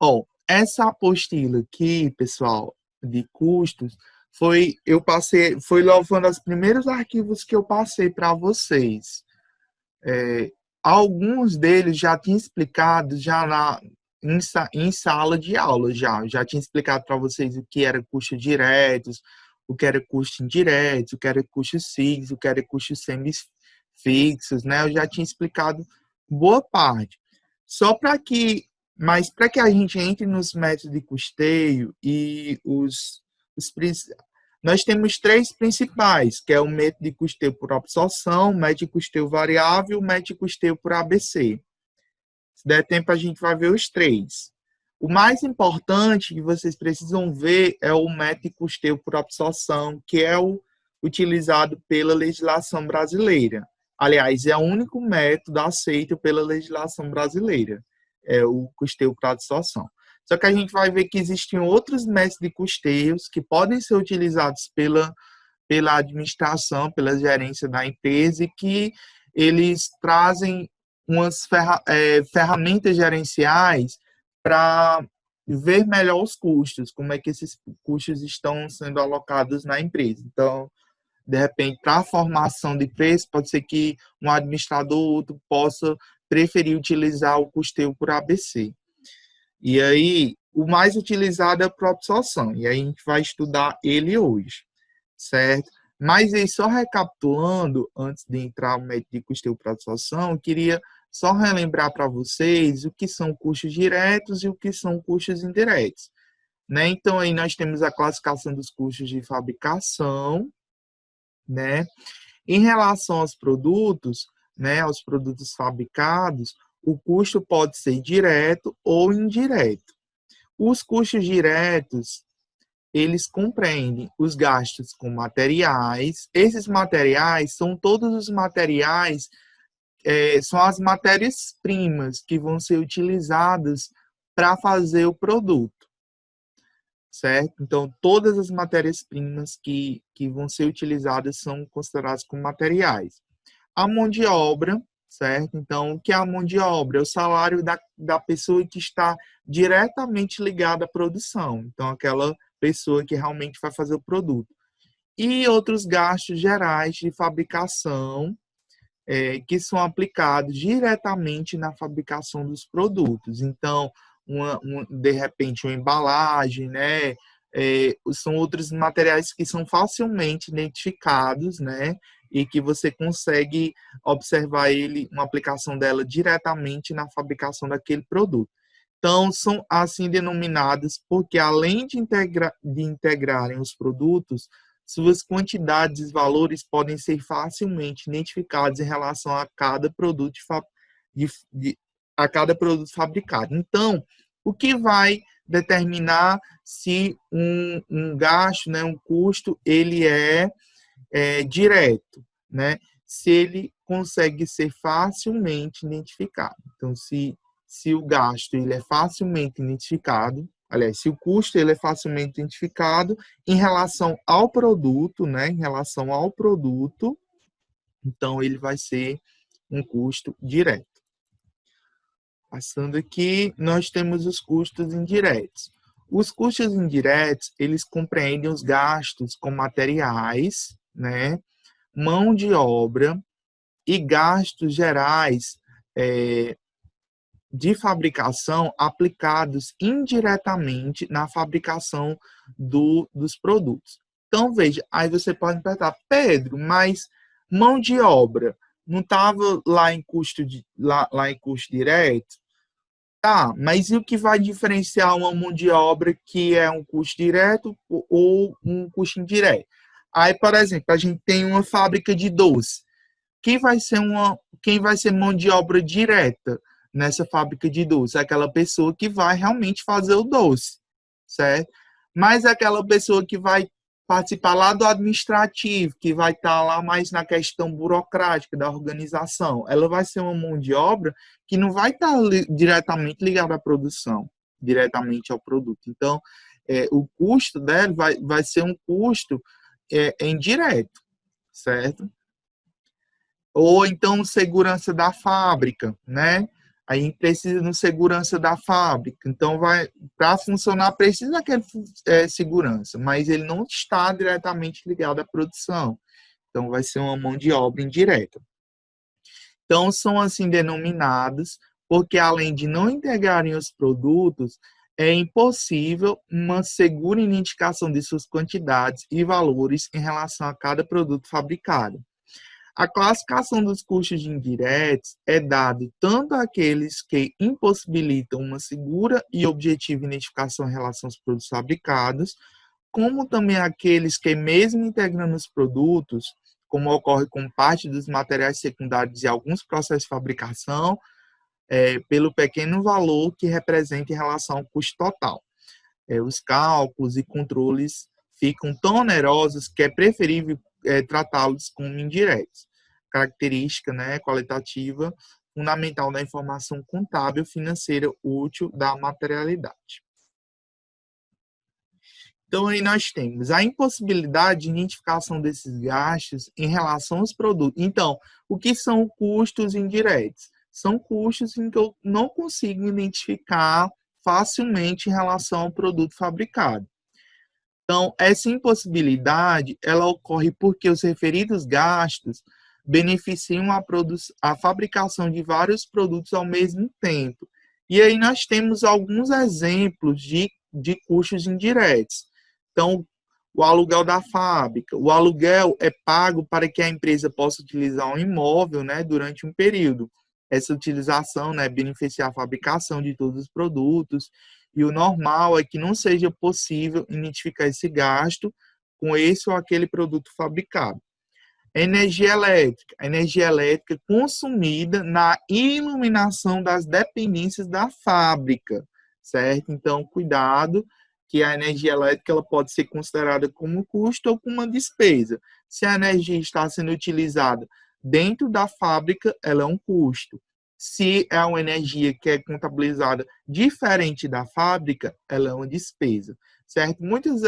Ó, essa apostila aqui, pessoal, de custos, foi logo um dos primeiros arquivos que eu passei para vocês. É, alguns deles já tinha explicado em sala de aula já tinha explicado para vocês o que era custos diretos, o que era custo indireto, o que era custos fixos, o que era custos semifixos, né? Eu já tinha explicado boa parte. Só para que, mas para que a gente entre nos métodos de custeio e nós temos três principais, que é o método de custeio por absorção, método de custeio variável, método de custeio por ABC. Se der tempo, a gente vai ver os três. O mais importante que vocês precisam ver é o método de custeio por absorção, que é o utilizado pela legislação brasileira. Aliás, é o único método aceito pela legislação brasileira, é o custeio por absorção. Só que a gente vai ver que existem outros métodos de custeios que podem ser utilizados pela administração, pela gerência da empresa, e que eles trazem umas ferramentas gerenciais para ver melhor os custos, como é que esses custos estão sendo alocados na empresa. Então, de repente, para a formação de preço, pode ser que um administrador ou outro possa preferir utilizar o custeio por ABC. E aí, o mais utilizado é a absorção, e aí a gente vai estudar ele hoje, certo? Mas aí, só recapitulando, antes de entrar no método de custeio por absorção, eu queria só relembrar para vocês o que são custos diretos e o que são custos indiretos, né? Então, aí nós temos a classificação dos custos de fabricação, né? Em relação aos produtos, né, aos produtos fabricados, o custo pode ser direto ou indireto. Os custos diretos, eles compreendem os gastos com materiais. Esses materiais são todos os materiais, são as matérias-primas que vão ser utilizadas para fazer o produto, certo? Então, todas as matérias-primas que vão ser utilizadas são consideradas como materiais. A mão de obra, certo? Então, o que é a mão de obra? É o salário da pessoa que está diretamente ligada à produção. Então, aquela pessoa que realmente vai fazer o produto. E outros gastos gerais de fabricação, que são aplicados diretamente na fabricação dos produtos. Então, de repente, uma embalagem, né? São outros materiais que são facilmente identificados, né? E que você consegue observar uma aplicação dela diretamente na fabricação daquele produto. Então, são assim denominadas porque, além de integrarem os produtos, suas quantidades e valores podem ser facilmente identificados em relação a cada produto, a cada produto fabricado. Então, o que vai determinar se um gasto, né, um custo, ele é direto, né? Se ele consegue ser facilmente identificado. Então, se o gasto ele é facilmente identificado, aliás, se o custo ele é facilmente identificado em relação ao produto, né? Em relação ao produto, então ele vai ser um custo direto. Passando aqui, nós temos os custos indiretos. Os custos indiretos, eles compreendem os gastos com materiais, né? Mão de obra e gastos gerais de fabricação aplicados indiretamente na fabricação dos produtos. Então, veja, aí você pode me perguntar, Pedro, mas mão de obra não estava lá em custo direto? Tá, mas e o que vai diferenciar uma mão de obra que é um custo direto ou um custo indireto? Aí, por exemplo, a gente tem uma fábrica de doce. Quem vai ser mão de obra direta nessa fábrica de doce? Aquela pessoa que vai realmente fazer o doce, certo? Mas aquela pessoa que vai participar lá do administrativo, que vai estar lá mais na questão burocrática da organização, ela vai ser uma mão de obra que não vai estar diretamente ligada à produção, diretamente ao produto. Então, o custo dela vai ser um custo indireto, certo? Ou então segurança da fábrica, né? Aí precisa de segurança da fábrica. Então, para funcionar, precisa daquele segurança, mas ele não está diretamente ligado à produção. Então, vai ser uma mão de obra indireta. Então, são assim denominados, porque além de não integrarem os produtos, é impossível uma segura identificação de suas quantidades e valores em relação a cada produto fabricado. A classificação dos custos indiretos é dada tanto àqueles que impossibilitam uma segura e objetiva identificação em relação aos produtos fabricados, como também àqueles que, mesmo integrando os produtos, como ocorre com parte dos materiais secundários e alguns processos de fabricação, pelo pequeno valor que representa em relação ao custo total. Os cálculos e controles ficam tão onerosos que é preferível tratá-los como indiretos. Característica, né, qualitativa fundamental da informação contábil financeira útil da materialidade. Então, aí nós temos a impossibilidade de identificação desses gastos em relação aos produtos. Então, o que são custos indiretos? São custos em que eu não consigo identificar facilmente em relação ao produto fabricado. Então, essa impossibilidade, ela ocorre porque os referidos gastos beneficiam a fabricação de vários produtos ao mesmo tempo. E aí nós temos alguns exemplos de custos indiretos. Então, o aluguel da fábrica. O aluguel é pago para que a empresa possa utilizar um imóvel, né, durante um período. Essa utilização, né, beneficia a fabricação de todos os produtos. E o normal é que não seja possível identificar esse gasto com esse ou aquele produto fabricado. Energia elétrica. A energia elétrica consumida na iluminação das dependências da fábrica, certo? Então, cuidado, que a energia elétrica ela pode ser considerada como custo ou como uma despesa. Se a energia está sendo utilizada dentro da fábrica, ela é um custo. Se é uma energia que é contabilizada diferente da fábrica, ela é uma despesa, certo? Muitas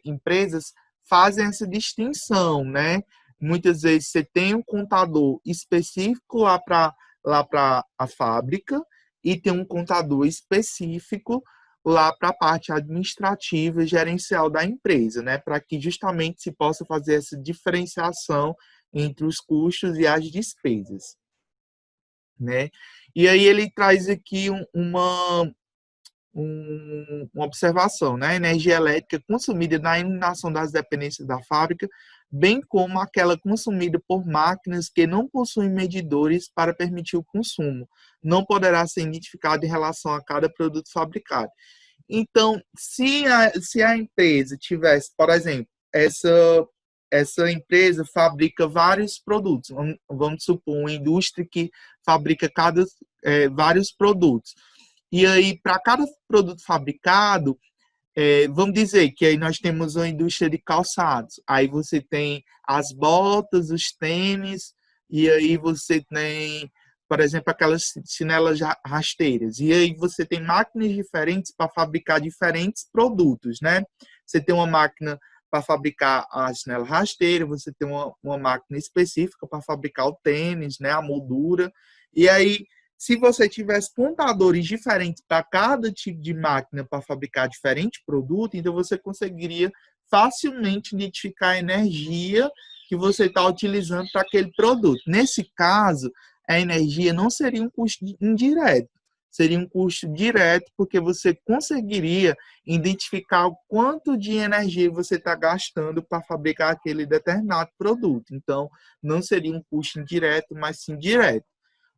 empresas fazem essa distinção, né? Muitas vezes você tem um contador específico lá para a fábrica e tem um contador específico lá para a parte administrativa e gerencial da empresa, né? Para que justamente se possa fazer essa diferenciação entre os custos e as despesas, né? E aí ele traz aqui uma observação, né? A energia elétrica consumida na iluminação das dependências da fábrica, bem como aquela consumida por máquinas que não possuem medidores para permitir o consumo, não poderá ser identificada em relação a cada produto fabricado. Então, se a empresa tivesse, por exemplo, essa empresa fabrica vários produtos, vamos supor, uma indústria que fabrica vários produtos. E aí, para cada produto fabricado, vamos dizer que aí nós temos uma indústria de calçados. Aí você tem as botas, os tênis, e aí você tem, por exemplo, aquelas chinelas rasteiras. E aí você tem máquinas diferentes para fabricar diferentes produtos, né? Você tem uma máquina para fabricar a chinela rasteira, você tem uma máquina específica para fabricar o tênis, né? A moldura. E aí, se você tivesse contadores diferentes para cada tipo de máquina para fabricar diferente produto, então você conseguiria facilmente identificar a energia que você está utilizando para aquele produto. Nesse caso, a energia não seria um custo indireto, seria um custo direto, porque você conseguiria identificar o quanto de energia você está gastando para fabricar aquele determinado produto. Então, não seria um custo indireto, mas sim direto.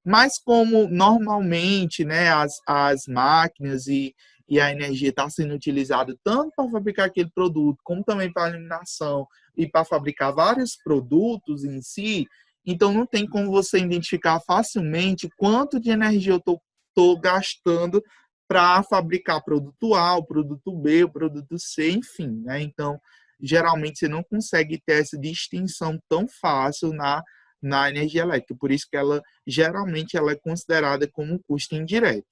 Mas como normalmente, né, as máquinas e a energia está sendo utilizada tanto para fabricar aquele produto, como também para a iluminação e para fabricar vários produtos em si, então não tem como você identificar facilmente quanto de energia eu estou gastando para fabricar produto A, o produto B, o produto C, enfim, né? Então, geralmente você não consegue ter essa distinção tão fácil na energia elétrica, por isso que ela geralmente ela é considerada como um custo indireto.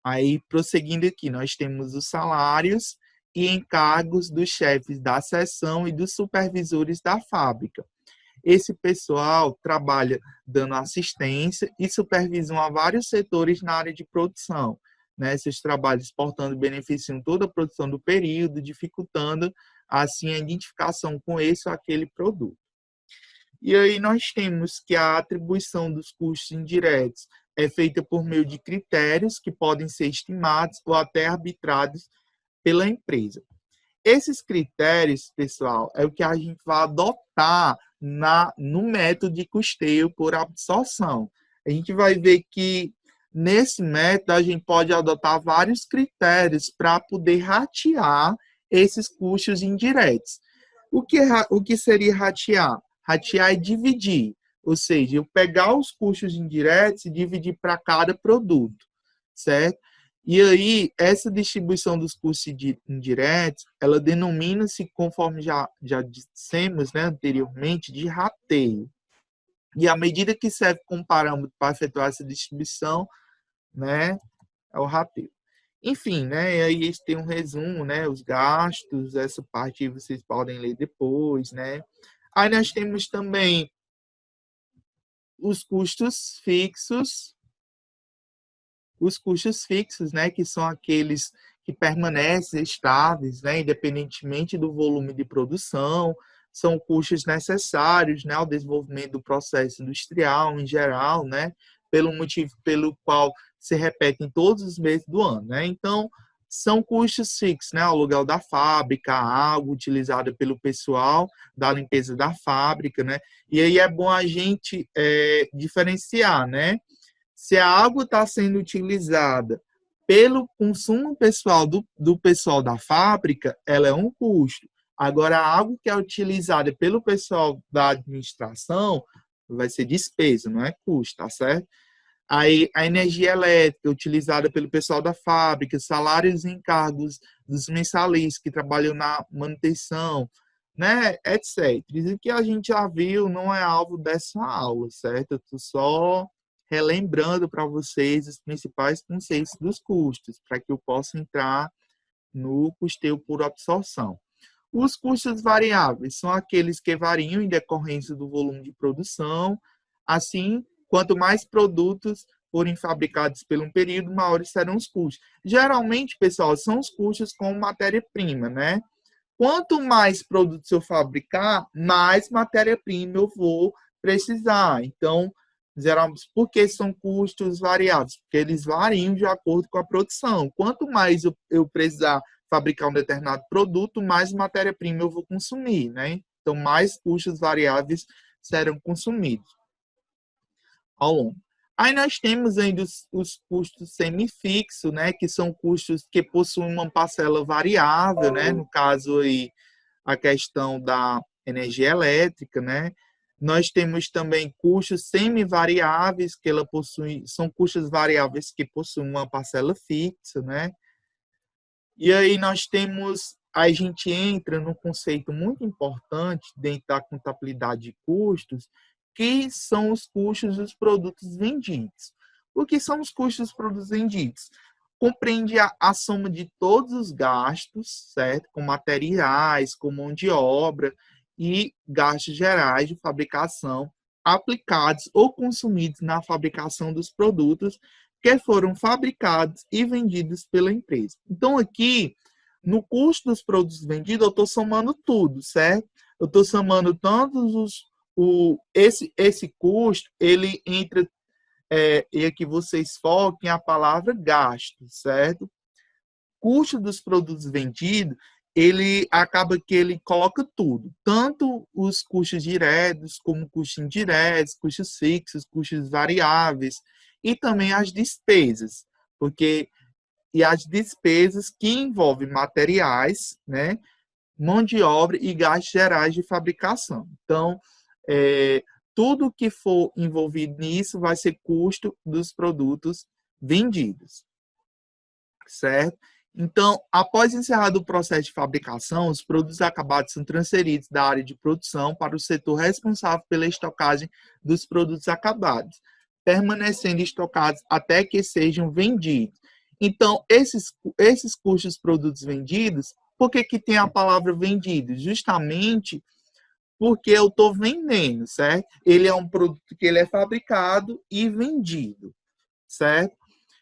Aí, prosseguindo aqui, nós temos os salários e encargos dos chefes da seção e dos supervisores da fábrica. Esse pessoal trabalha dando assistência e supervisão a vários setores na área de produção, né? Esses trabalhos, portanto, beneficiam toda a produção do período, dificultando, assim, a identificação com esse ou aquele produto. E aí nós temos que a atribuição dos custos indiretos é feita por meio de critérios que podem ser estimados ou até arbitrados pela empresa. Esses critérios, pessoal, é o que a gente vai adotar no método de custeio por absorção. A gente vai ver que nesse método a gente pode adotar vários critérios para poder ratear esses custos indiretos. O que seria ratear? Ratear é dividir, ou seja, eu pegar os custos indiretos e dividir para cada produto, certo? E aí, essa distribuição dos custos indiretos, ela denomina-se, conforme já dissemos, né, anteriormente, de rateio. E a medida que serve como parâmetro para efetuar essa distribuição, né, é o rateio. Enfim, né, e aí tem um resumo, né, os gastos, essa parte vocês podem ler depois, né. Aí nós temos também os custos fixos, né, que são aqueles que permanecem estáveis, né, independentemente do volume de produção, são custos necessários, né, ao desenvolvimento do processo industrial em geral, né, pelo motivo pelo qual se repetem todos os meses do ano, né. Então, são custos fixos, né, o aluguel da fábrica, a água utilizada pelo pessoal da limpeza da fábrica, né. E aí é bom a gente diferenciar, né, se a água está sendo utilizada pelo consumo pessoal do pessoal da fábrica, ela é um custo. Agora, a água que é utilizada pelo pessoal da administração vai ser despesa, não é custo, tá certo? Aí, a energia elétrica utilizada pelo pessoal da fábrica, salários e encargos dos mensalistas que trabalham na manutenção, né, etc. Isso que a gente já viu não é alvo dessa aula, certo? Eu estou só relembrando para vocês os principais conceitos dos custos, para que eu possa entrar no custeio por absorção. Os custos variáveis são aqueles que variam em decorrência do volume de produção. Assim, quanto mais produtos forem fabricados por um período, maiores serão os custos. Geralmente, pessoal, são os custos com matéria-prima, né? Quanto mais produtos eu fabricar, mais matéria-prima eu vou precisar. Então, geralmente, por que são custos variáveis? Porque eles variam de acordo com a produção. Quanto mais eu precisar fabricar um determinado produto, mais matéria-prima eu vou consumir, né? Então, mais custos variáveis serão consumidos ao longo. Aí nós temos ainda os custos semifixos, né? Que são custos que possuem uma parcela variável, né? No caso aí, a questão da energia elétrica, né? Nós temos também custos semivariáveis, que ela possui, são custos variáveis que possuem uma parcela fixa, né? E aí nós temos, a gente entra num conceito muito importante dentro da contabilidade de custos, que são os custos dos produtos vendidos. O que são os custos dos produtos vendidos? Compreende a soma de todos os gastos, certo? Com materiais, com mão de obra e gastos gerais de fabricação aplicados ou consumidos na fabricação dos produtos que foram fabricados e vendidos pela empresa. Então, aqui, no custo dos produtos vendidos, eu estou somando tudo, certo? Eu estou somando tantos esse custo, ele entra, e aqui vocês foquem a palavra gasto, certo? Custo dos produtos vendidos, ele acaba que ele coloca tudo, tanto os custos diretos, como custos indiretos, custos fixos, custos variáveis, e também as despesas, porque e as despesas que envolvem materiais, né, mão de obra e gastos gerais de fabricação. Então, tudo que for envolvido nisso vai ser custo dos produtos vendidos, certo? Então, após encerrado o processo de fabricação, os produtos acabados são transferidos da área de produção para o setor responsável pela estocagem dos produtos acabados, permanecendo estocados até que sejam vendidos. Então, esses custos dos produtos vendidos, por que tem a palavra vendido? Justamente porque eu estou vendendo, certo? Ele é um produto que ele é fabricado e vendido, certo?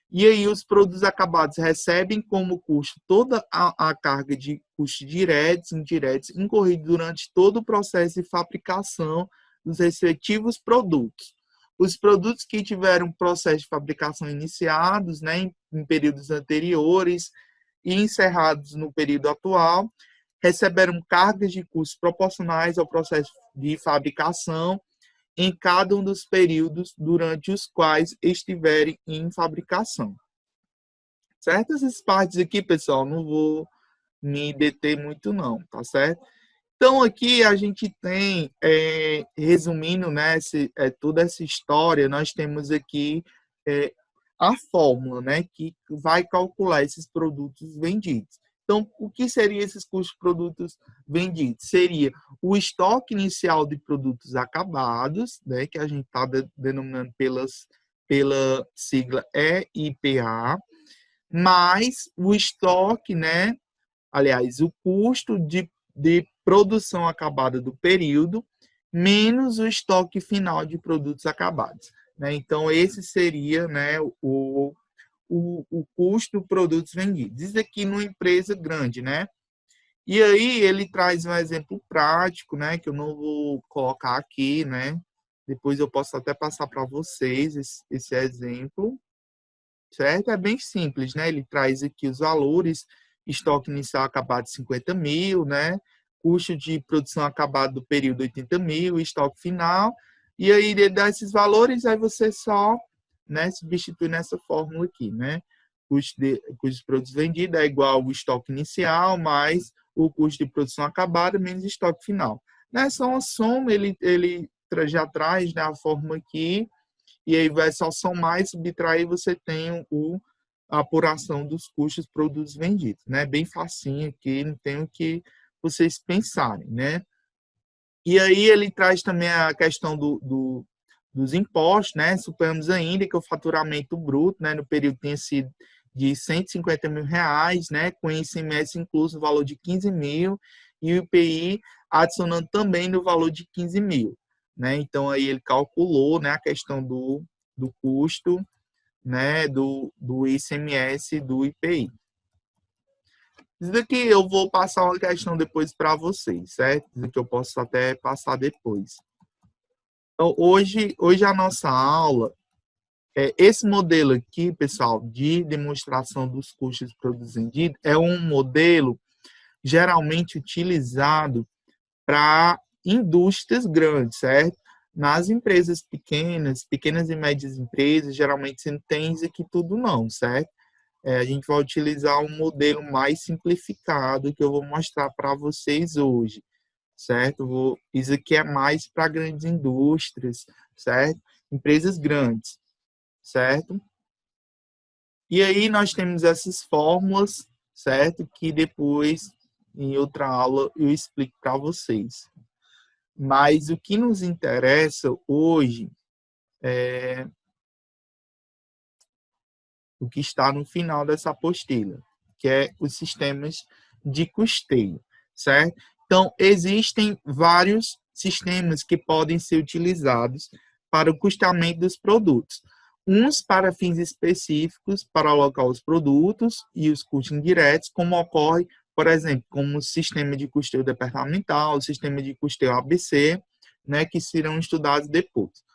E aí os produtos acabados recebem como custo toda a carga de custos diretos e indiretos incorridos durante todo o processo de fabricação dos respectivos produtos. Os produtos que tiveram processo de fabricação iniciados, né, em períodos anteriores e encerrados no período atual, receberam cargas de custos proporcionais ao processo de fabricação em cada um dos períodos durante os quais estiverem em fabricação. Certo? Essas partes aqui, pessoal, não vou me deter muito não, tá certo? Então, aqui a gente tem, resumindo, né, toda essa história, nós temos aqui a fórmula, né, que vai calcular esses produtos vendidos. Então, o que seriam esses custos de produtos vendidos? Seria o estoque inicial de produtos acabados, né, que a gente está denominando pela sigla EIPA, mais o estoque, né, aliás, o custo de produção acabada do período, menos o estoque final de produtos acabados. Né? Então, esse seria, né, o custo de produtos vendidos. Isso aqui numa empresa grande, né? E aí ele traz um exemplo prático, né, que eu não vou colocar aqui, né? Depois eu posso até passar para vocês esse exemplo, certo? É bem simples, né? Ele traz aqui os valores, estoque inicial acabado de 50 mil, né? Custo de produção acabado do período 80 mil, estoque final, e aí ele dá esses valores, aí você só, né, substitui nessa fórmula aqui, né? Custo de produtos vendidos é igual ao estoque inicial, mais o custo de produção acabada, menos estoque final. Né? Só uma soma, ele já traz, né, a fórmula aqui, e aí vai só somar e subtrair, você tem a apuração dos custos dos produtos vendidos, né? Bem facinho aqui, não tem o que vocês pensarem, né? E aí ele traz também a questão dos impostos, né? Suponhamos ainda que o faturamento bruto, né, no período tenha sido de 150 mil reais, né, com ICMS incluso no valor de 15 mil e o IPI adicionando também no valor de 15 mil. Né? Então, aí ele calculou, né, a questão do custo, né, do ICMS e do IPI. Isso daqui eu vou passar uma questão depois para vocês, certo? Isso daqui eu posso até passar depois. Então, hoje a nossa aula, esse modelo aqui, pessoal, de demonstração dos custos de produtos vendidos, é um modelo geralmente utilizado para indústrias grandes, certo? Nas empresas pequenas e médias empresas, geralmente você não tem isso aqui tudo não, certo? A gente vai utilizar um modelo mais simplificado que eu vou mostrar para vocês hoje, certo? Isso aqui é mais para grandes indústrias, certo? Empresas grandes, certo? E aí nós temos essas fórmulas, certo? Que depois, em outra aula, eu explico para vocês. Mas o que nos interessa hoje é o que está no final dessa apostila, que é os sistemas de custeio, certo? Então, existem vários sistemas que podem ser utilizados para o custamento dos produtos. Uns para fins específicos, para alocar os produtos e os custos indiretos, como ocorre, por exemplo, como o sistema de custeio departamental, o sistema de custeio ABC, né, que serão estudados depois.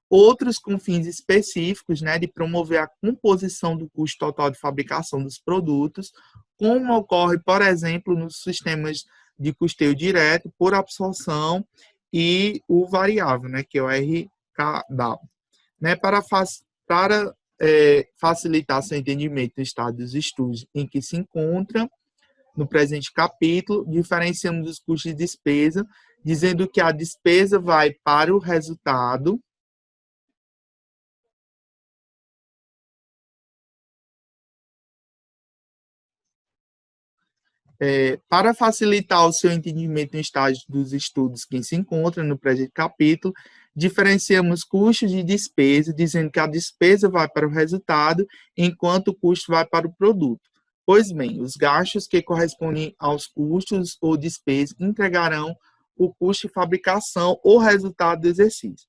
Outros com fins específicos, né, de promover a composição do custo total de fabricação dos produtos, como ocorre, por exemplo, nos sistemas de custeio direto por absorção e o variável, né, que é o RKW. Né, para facilitar seu entendimento do estado dos estudos em que se encontra, no presente capítulo, diferenciamos os custos de despesa, dizendo que a despesa vai para o resultado para facilitar o seu entendimento no estágio dos estudos que se encontra no presente capítulo, diferenciamos custos de despesa, dizendo que a despesa vai para o resultado, enquanto o custo vai para o produto. Pois bem, os gastos que correspondem aos custos ou despesas entregarão o custo de fabricação ou resultado do exercício.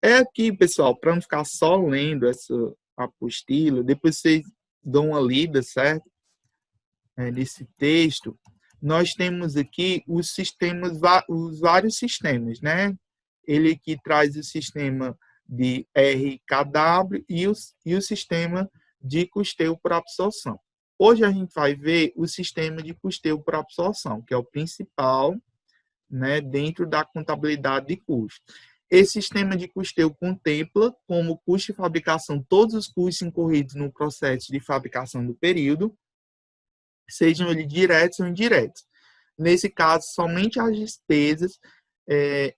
É aqui, pessoal, para não ficar só lendo essa apostila, depois vocês dão uma lida, certo? Nesse texto, nós temos aqui os sistemas, os vários sistemas, né? Ele que traz o sistema de RKW e o sistema de custeio por absorção. Hoje a gente vai ver o sistema de custeio por absorção, que é o principal, né, dentro da contabilidade de custo. Esse sistema de custeio contempla como custo de fabricação todos os custos incorridos no processo de fabricação do período, sejam eles diretos ou indiretos. Nesse caso, somente as despesas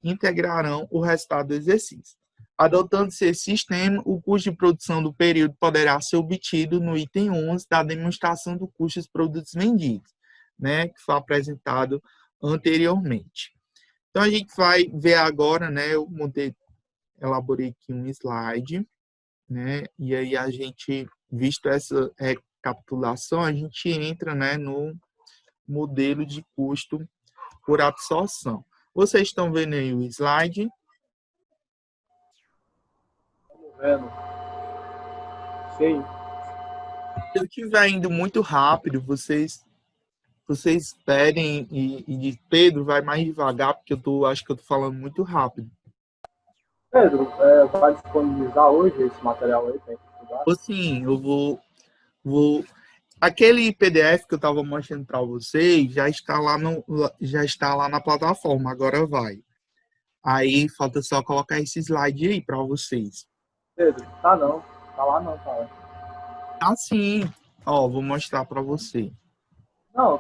integrarão o resultado do exercício. Adotando-se esse sistema, o custo de produção do período poderá ser obtido no item 11 da demonstração do custo dos produtos vendidos, né, que foi apresentado anteriormente. Então, a gente vai ver agora, né, eu elaborei aqui um slide, né, e aí a gente, visto essa recapitulação, a gente entra, né, no modelo de custo por absorção. Vocês estão vendo aí o slide? Estamos vendo. Sim. Se eu estiver indo muito rápido, vocês pedem e Pedro, vai mais devagar, porque acho que eu estou falando muito rápido. Pedro, vai disponibilizar hoje esse material aí para estudar? Sim, eu vou. Aquele PDF que eu estava mostrando para vocês já está lá na plataforma, agora vai. Aí falta só colocar esse slide aí para vocês. Pedro, tá não. Tá lá não, cara. Sim. Ó, vou mostrar para você. Não,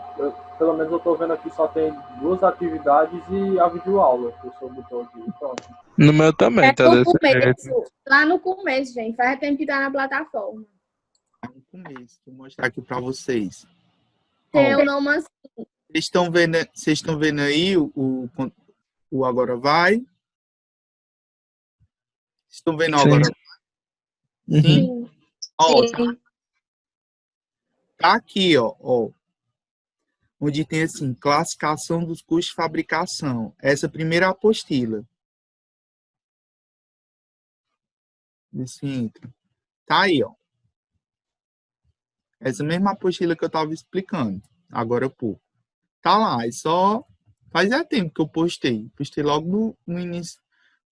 pelo menos eu tô vendo aqui só tem 2 atividades e a videoaula que o senhor botou aqui. Pronto. No meu também, tá desse jeito. Lá no começo, gente. Faz tempo que tá na plataforma. No começo, vou mostrar aqui para vocês. Tem o nome assim. Vocês estão vendo aí o Agora Vai? Estão vendo o Sim. Agora Vai? Sim. Ó, Sim. tá aqui, ó, onde tem assim, classificação dos custos de fabricação. Essa primeira apostila. Esse intro. Tá aí, ó. Essa mesma apostila que eu estava explicando, agora há pouco. Tá lá, é só... Faz tempo que eu postei. Postei logo no início.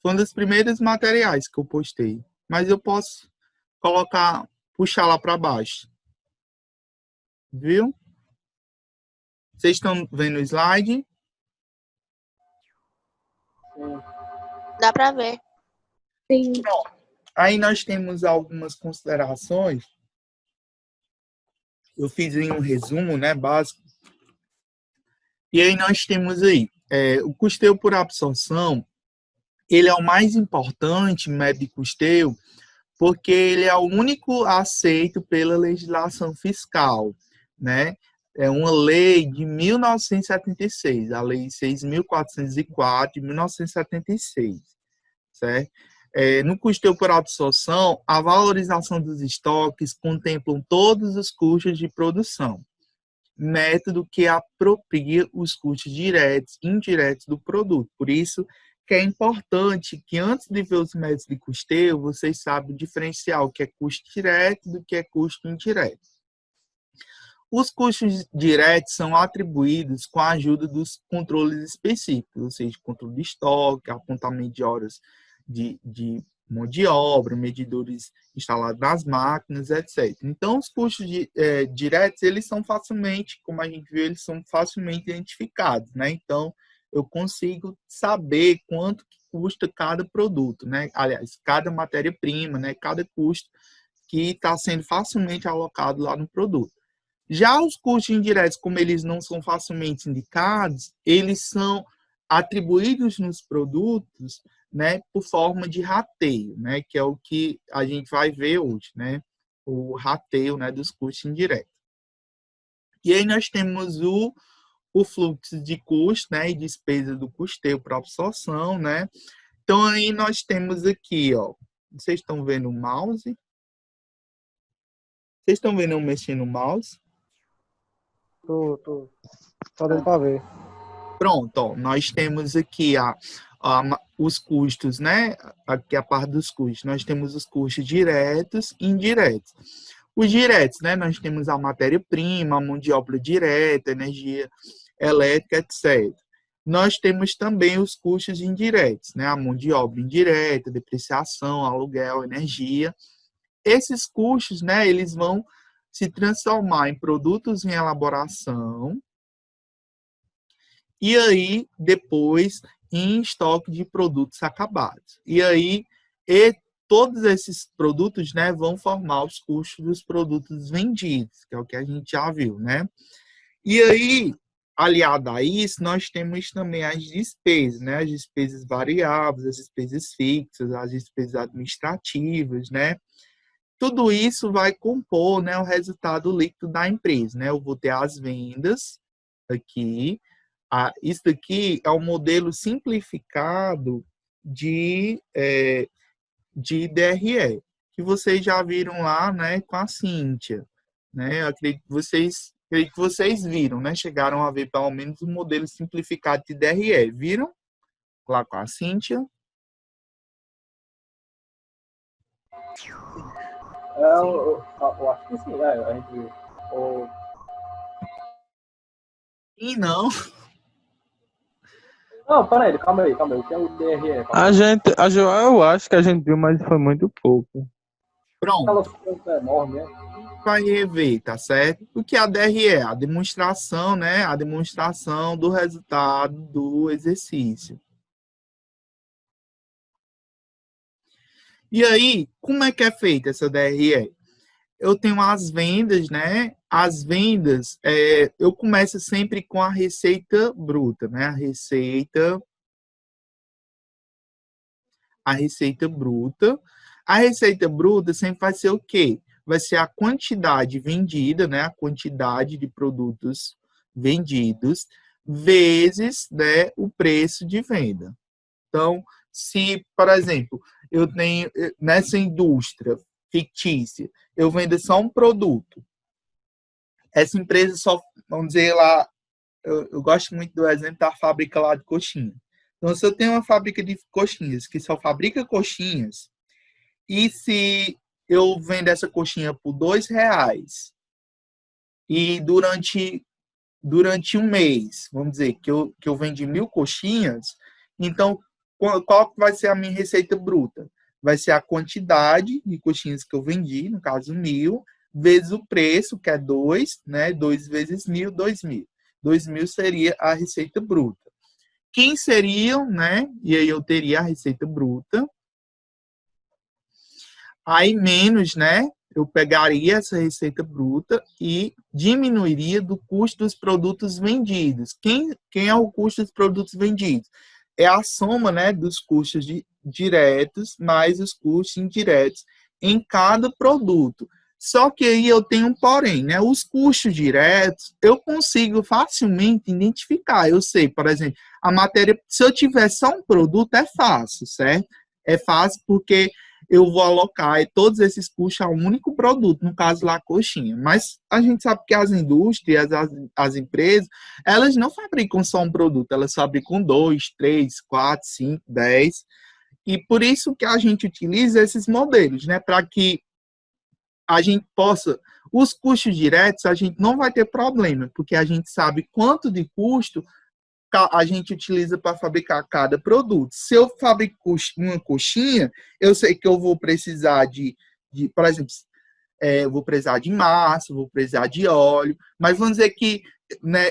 Foi um dos primeiros materiais que eu postei. Mas eu posso puxar lá para baixo. Viu? Vocês estão vendo o slide? Dá para ver. Sim. Aí nós temos algumas considerações. Eu fiz em um resumo, né, básico. E aí nós temos aí o custeio por absorção. Ele é o mais importante método de custeio porque ele é o único aceito pela legislação fiscal, né? É uma lei de 1976, a lei 6.404 de 1976, certo? No custeio por absorção, a valorização dos estoques contemplam todos os custos de produção, método que apropria os custos diretos e indiretos do produto. Por isso que é importante que antes de ver os métodos de custeio, vocês sabem diferenciar o que é custo direto do que é custo indireto. Os custos diretos são atribuídos com a ajuda dos controles específicos, ou seja, controle de estoque, apontamento de horas de mão de obra, medidores instalados nas máquinas, etc. Então, os custos diretos, eles são facilmente, como a gente viu, eles são facilmente identificados, né? Então, eu consigo saber quanto que custa cada produto, né? Aliás, cada matéria-prima, né? Cada custo que está sendo facilmente alocado lá no produto. Já os custos indiretos, como eles não são facilmente indicados, eles são atribuídos nos produtos, né, por forma de rateio, né, que é o que a gente vai ver hoje, né, o rateio, né, dos custos indiretos. E aí nós temos o fluxo de custo, né, e despesa do custeio para absorção, né. Então aí nós temos aqui, ó, vocês estão vendo o mouse? Vocês estão vendo eu mexendo no mouse? Tô dando pra ver. Pronto, ó, nós temos aqui os custos, né? Aqui a parte dos custos. Nós temos os custos diretos e indiretos. Os diretos, né? Nós temos a matéria-prima, a mão de obra direta, energia elétrica, etc. Nós temos também os custos indiretos, né? A mão de obra indireta, depreciação, aluguel, energia. Esses custos, né? Eles vão se transformar em produtos em elaboração e aí depois em estoque de produtos acabados. E aí todos esses produtos, né, vão formar os custos dos produtos vendidos, que é o que a gente já viu, né? E aí, aliado a isso, nós temos também as despesas, né? As despesas variáveis, as despesas fixas, as despesas administrativas, né? Tudo isso vai compor, né, o resultado líquido da empresa, né? Eu vou ter as vendas aqui. Isso aqui é um modelo simplificado de DRE, que vocês já viram lá, né, com a Cíntia, né? Eu acredito que vocês viram, né? Chegaram a ver pelo menos um modelo simplificado de DRE. Viram? Lá com a Cíntia. Eu acho que sim, a gente viu. E não. Não, peraí, calma aí. O que é o DRE? Eu acho que a gente viu, mas foi muito pouco. Pronto. Aquelas coisas enormes, né? Vai rever, tá certo? O que é a DRE? A demonstração, né? A demonstração do resultado do exercício. E aí, como é que é feita essa DRE? Eu tenho as vendas, né? As vendas, eu começo sempre com a receita bruta, né? A receita bruta. A receita bruta sempre vai ser o quê? Vai ser a quantidade vendida, né? A quantidade de produtos vendidos vezes, né, o preço de venda. Então, se, por exemplo, eu tenho nessa indústria fictícia, eu vendo só um produto. Essa empresa só, vamos dizer lá, eu gosto muito do exemplo da fábrica lá de coxinha. Então, se eu tenho uma fábrica de coxinhas que só fabrica coxinhas, e se eu vendo essa coxinha por R$2, e durante um mês, vamos dizer, que eu vendi 1.000 coxinhas, então, qual vai ser a minha receita bruta? Vai ser a quantidade de coxinhas que eu vendi, no caso 1.000, vezes o preço, que é 2, né? 2 vezes 1.000, 2.000. 2.000 seria a receita bruta. Quem seriam, né? E aí eu teria a receita bruta. Aí menos, né? Eu pegaria essa receita bruta e diminuiria do custo dos produtos vendidos. Quem é o custo dos produtos vendidos? É a soma, né, dos custos diretos mais os custos indiretos em cada produto. Só que aí eu tenho um porém, né? Os custos diretos eu consigo facilmente identificar. Eu sei, por exemplo, a matéria, se eu tiver só um produto, é fácil, certo? É fácil porque eu vou alocar todos esses custos a um único produto, no caso lá, a coxinha. Mas a gente sabe que as indústrias, as empresas, elas não fabricam só um produto, elas fabricam 2, 3, 4, 5, 10. E por isso que a gente utiliza esses modelos, né? Para que a gente possa... Os custos diretos, a gente não vai ter problema, porque a gente sabe quanto de custo a gente utiliza para fabricar cada produto. Se eu fabrico uma coxinha, eu sei que eu vou precisar por exemplo, eu vou precisar de massa, vou precisar de óleo, mas vamos dizer que, né,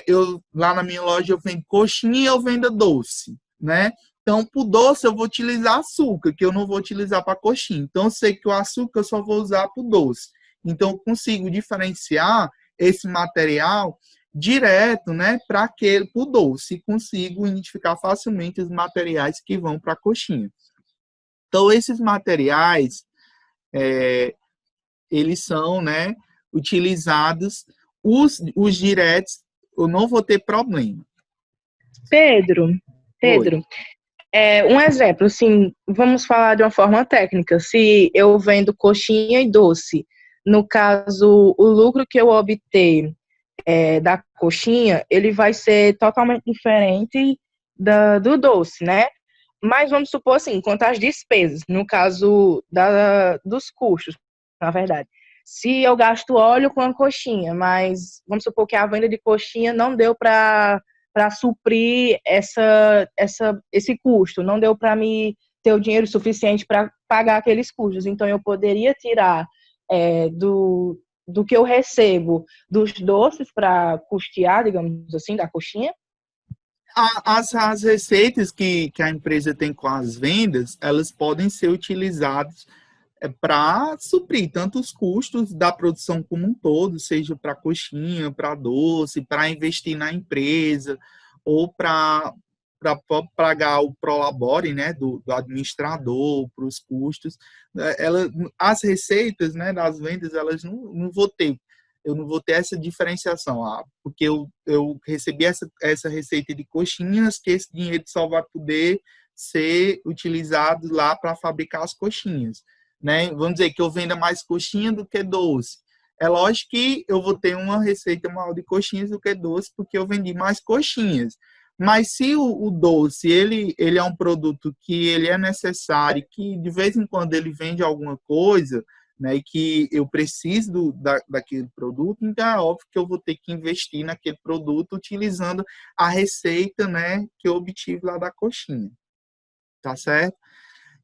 lá na minha loja eu vendo coxinha e eu vendo doce, né? Então, para o doce eu vou utilizar açúcar, que eu não vou utilizar para coxinha. Então, eu sei que o açúcar eu só vou usar para o doce. Então, eu consigo diferenciar esse material direto, né, para o doce, e consigo identificar facilmente os materiais que vão para a coxinha. Então, esses materiais, eles são, né, utilizados, os diretos, eu não vou ter problema. Pedro, um exemplo, assim, vamos falar de uma forma técnica. Se eu vendo coxinha e doce, no caso, o lucro que eu obter da coxinha, ele vai ser totalmente diferente do doce, né? Mas vamos supor assim, quanto às despesas, no caso dos custos, na verdade. Se eu gasto óleo com a coxinha, mas vamos supor que a venda de coxinha não deu para suprir esse custo, não deu para me ter o dinheiro suficiente para pagar aqueles custos. Então, eu poderia tirar do que eu recebo dos doces para custear, digamos assim, da coxinha. As receitas que a empresa tem com as vendas, elas podem ser utilizadas para suprir tanto os custos da produção como um todo, seja para coxinha, para doce, para investir na empresa, ou para pagar o prolabore, né, do administrador, para os custos. As receitas, né, das vendas, elas não vou ter. Eu não vou ter essa diferenciação, porque eu recebi essa receita de coxinhas, que esse dinheiro só vai poder ser utilizado lá para fabricar as coxinhas, né? Vamos dizer que eu venda mais coxinha do que doce. É lógico que eu vou ter uma receita maior de coxinhas do que doce, porque eu vendi mais coxinhas. Mas se o doce, ele é um produto que ele é necessário, que de vez em quando ele vende alguma coisa, né, e que eu preciso daquele produto, então é óbvio que eu vou ter que investir naquele produto utilizando a receita, né, que eu obtive lá da coxinha. Tá certo?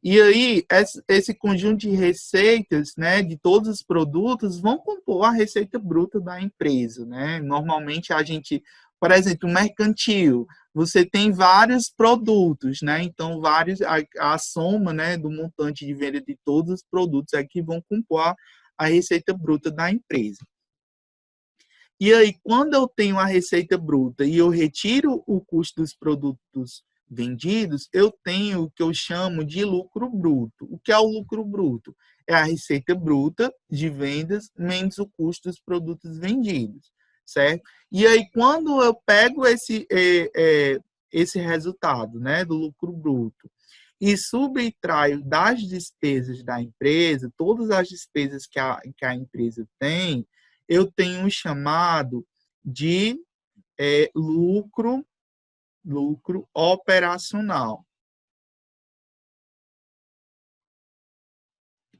E aí, esse conjunto de receitas, né, de todos os produtos, vão compor a receita bruta da empresa, né? Normalmente a gente, por exemplo, mercantil, você tem vários produtos, né? Então, a soma, né, do montante de venda de todos os produtos é que vão compor a receita bruta da empresa. E aí, quando eu tenho a receita bruta e eu retiro o custo dos produtos vendidos, eu tenho o que eu chamo de lucro bruto. O que é o lucro bruto? É a receita bruta de vendas menos o custo dos produtos vendidos, certo? E aí, quando eu pego esse resultado, né, do lucro bruto e subtraio das despesas da empresa, todas as despesas que a empresa tem, eu tenho um chamado de lucro operacional.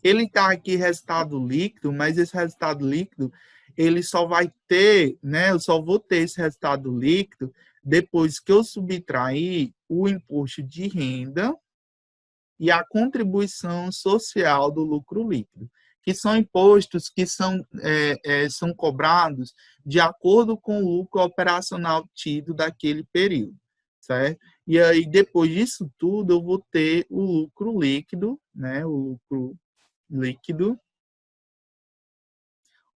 Ele está aqui resultado líquido, mas esse resultado líquido, ele só vai ter, né? Eu só vou ter esse resultado líquido depois que eu subtrair o imposto de renda e a contribuição social do lucro líquido, que são impostos que são cobrados de acordo com o lucro operacional tido daquele período, certo? E aí, depois disso tudo, eu vou ter o lucro líquido, né? O lucro líquido,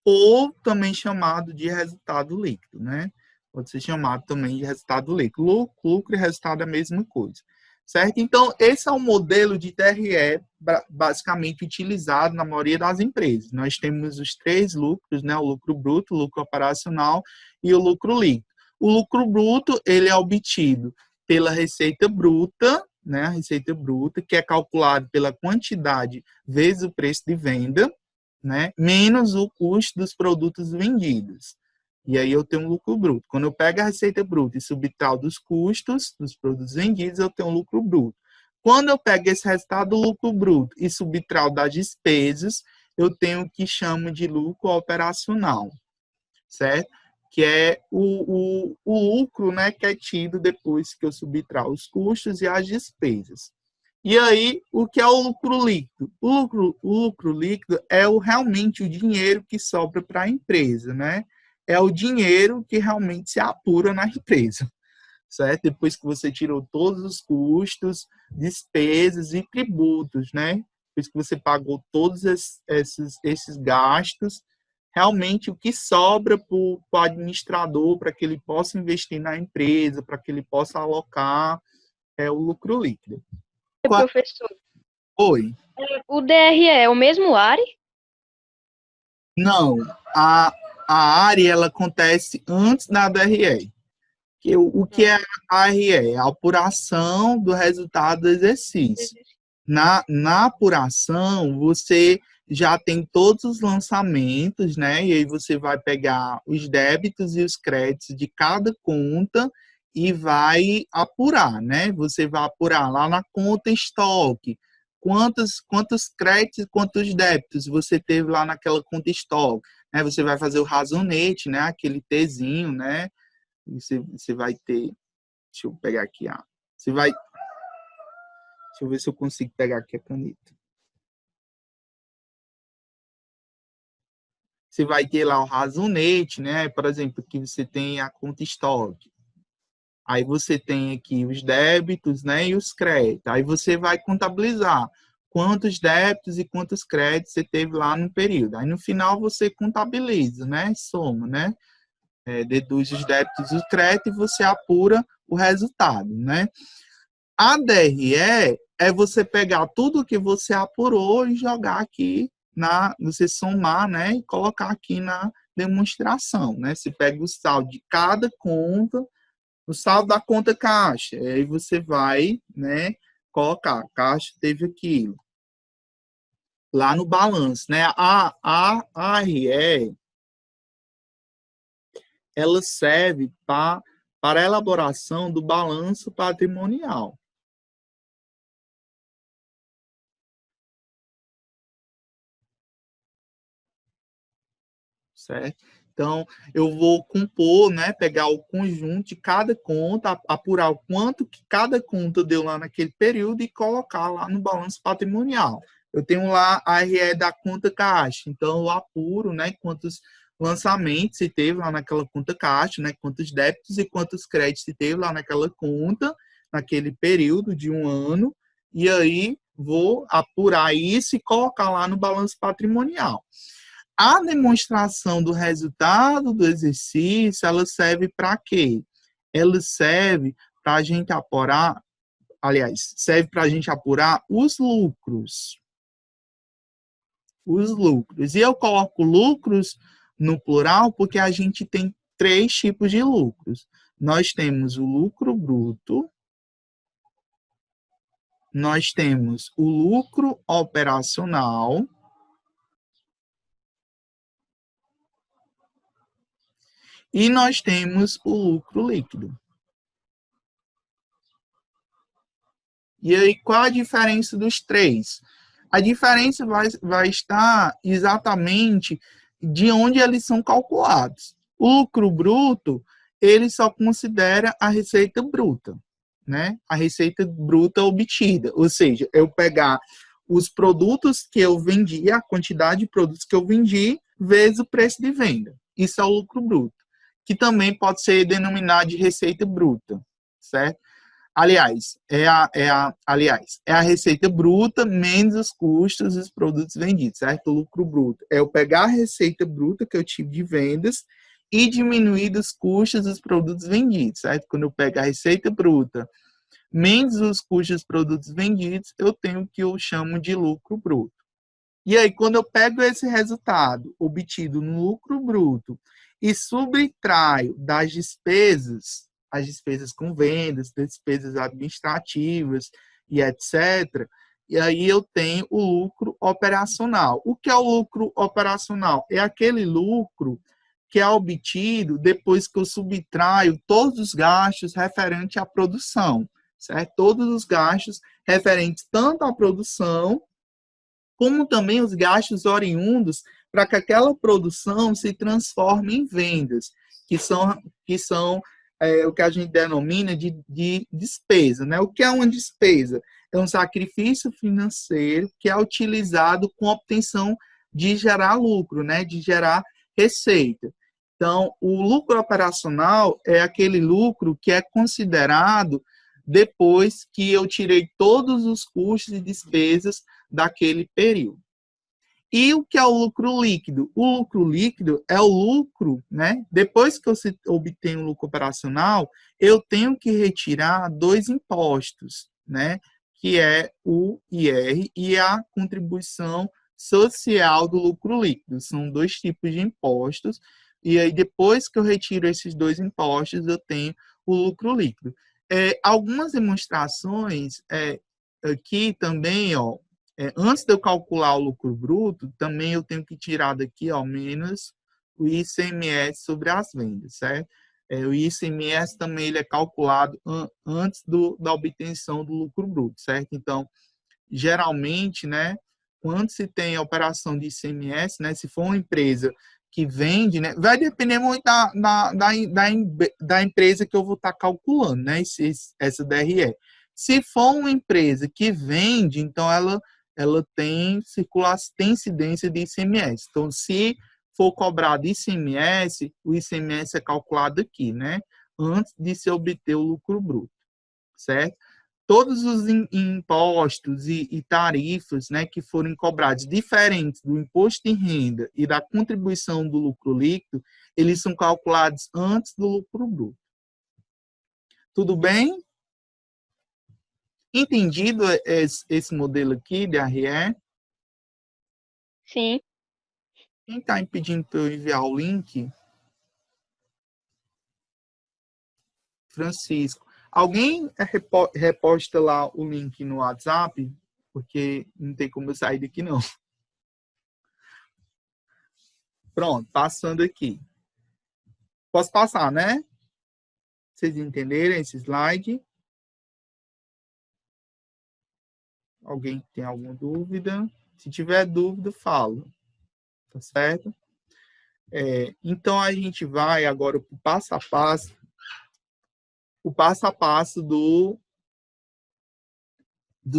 ou também chamado de resultado líquido, né? Pode ser chamado também de resultado líquido. Lucro e resultado é a mesma coisa, certo? Então, esse é o modelo de TRE basicamente utilizado na maioria das empresas. Nós temos os três lucros, né? O lucro bruto, o lucro operacional e o lucro líquido. O lucro bruto, ele é obtido pela receita bruta, né? A receita bruta, que é calculada pela quantidade vezes o preço de venda, né? Menos o custo dos produtos vendidos. E aí eu tenho um lucro bruto. Quando eu pego a receita bruta e subtraio dos custos dos produtos vendidos, eu tenho um lucro bruto. Quando eu pego esse resultado do lucro bruto e subtraio das despesas, eu tenho o que chamo de lucro operacional, certo? Que é o lucro, né, que é tido depois que eu subtraio os custos e as despesas. E aí, o que é o lucro líquido? O lucro líquido é realmente o dinheiro que sobra para a empresa, né? É o dinheiro que realmente se apura na empresa, certo? Depois que você tirou todos os custos, despesas e tributos, né? Depois que você pagou todos esses gastos, realmente o que sobra para o administrador, para que ele possa investir na empresa, para que ele possa alocar, é o lucro líquido. Professor, Oi. o DRE é o mesmo ARE? Não, a ARE ela acontece antes da DRE. O que é a ARE? É a apuração do resultado do exercício. Na apuração, você já tem todos os lançamentos, né? E aí você vai pegar os débitos e os créditos de cada conta e vai apurar, né? Você vai apurar lá na conta estoque, quantos créditos, quantos débitos você teve lá naquela conta estoque, né? Você vai fazer o razonete, né? Aquele Tzinho, né? Você vai ter, deixa eu pegar aqui, deixa eu ver se eu consigo pegar aqui a caneta. Você vai ter lá o razonete, né? Por exemplo, que você tem a conta estoque. Aí você tem aqui os débitos, né, e os créditos. Aí você vai contabilizar quantos débitos e quantos créditos você teve lá no período. Aí no final você contabiliza, né, soma, né, deduz os débitos e os créditos e você apura o resultado, né. A DRE é você pegar tudo que você apurou e jogar aqui você somar, né, e colocar aqui na demonstração, né. Você pega o saldo de cada conta, o saldo da conta caixa, aí você vai, né, colocar, caixa teve aquilo, lá no balanço, né, a ARE, ela serve para a elaboração do balanço patrimonial. Certo? Então, eu vou compor, né, pegar o conjunto de cada conta, apurar o quanto que cada conta deu lá naquele período e colocar lá no balanço patrimonial. Eu tenho lá a RE da conta caixa, então eu apuro, né, quantos lançamentos se teve lá naquela conta caixa, né, quantos débitos e quantos créditos se teve lá naquela conta, naquele período de um ano, e aí vou apurar isso e colocar lá no balanço patrimonial. A demonstração do resultado do exercício, ela serve para quê? Ela serve para a gente apurar, aliás, serve para a gente apurar os lucros. Os lucros. E eu coloco lucros no plural porque a gente tem 3 tipos de lucros. Nós temos o lucro bruto, nós temos o lucro operacional, e nós temos o lucro líquido. E aí, qual a diferença dos 3? A diferença vai estar exatamente de onde eles são calculados. O lucro bruto, ele só considera a receita bruta, né? A receita bruta obtida. Ou seja, eu pegar os produtos que eu vendi, a quantidade de produtos que eu vendi, vezes o preço de venda. Isso é o lucro bruto, que também pode ser denominado de receita bruta, certo? Aliás, é a receita bruta menos os custos dos produtos vendidos, certo? O lucro bruto é eu pegar a receita bruta que eu tive de vendas e diminuir os custos dos produtos vendidos, certo? Quando eu pego a receita bruta menos os custos dos produtos vendidos, eu tenho o que eu chamo de lucro bruto. E aí, quando eu pego esse resultado obtido no lucro bruto e subtraio das despesas, as despesas com vendas, despesas administrativas e etc., e aí eu tenho o lucro operacional. O que é o lucro operacional? É aquele lucro que é obtido depois que eu subtraio todos os gastos referentes à produção, certo? Todos os gastos referentes tanto à produção como também os gastos oriundos para que aquela produção se transforme em vendas, que são o que a gente denomina de despesa, né? O que é uma despesa? É um sacrifício financeiro que é utilizado com a obtenção de gerar lucro, né? De gerar receita. Então, o lucro operacional é aquele lucro que é considerado depois que eu tirei todos os custos e despesas daquele período. E o que é o lucro líquido? O lucro líquido é o lucro, né? Depois que eu obtenho o lucro operacional, eu tenho que retirar 2 impostos, né? Que é o IR e a contribuição social do lucro líquido. São 2 tipos de impostos. E aí, depois que eu retiro esses 2 impostos, eu tenho o lucro líquido. Algumas demonstrações aqui também, antes de eu calcular o lucro bruto, também eu tenho que tirar daqui, ó, menos o ICMS sobre as vendas, certo? O ICMS também ele é calculado antes da obtenção do lucro bruto, certo? Então, geralmente, né, quando se tem a operação de ICMS, né, se for uma empresa que vende, né, vai depender muito da empresa que eu vou estar calculando, né, essa DRE. Se for uma empresa que vende, então ela tem circulação, tem incidência de ICMS. Então, se for cobrado ICMS, o ICMS é calculado aqui, né, antes de se obter o lucro bruto, certo? Todos os impostos e tarifas, né, que forem cobrados diferentes do imposto de renda e da contribuição do lucro líquido, eles são calculados antes do lucro bruto. Tudo bem? Entendido esse modelo aqui de RE? Sim. Quem está impedindo para eu enviar o link? Francisco. Alguém reposta lá o link no WhatsApp? Porque não tem como eu sair daqui, não. Pronto, passando aqui. Posso passar, né? Vocês entenderem esse slide? Alguém tem alguma dúvida? Se tiver dúvida, fala. Tá certo? Então, a gente vai agora para o passo a passo. O passo a passo do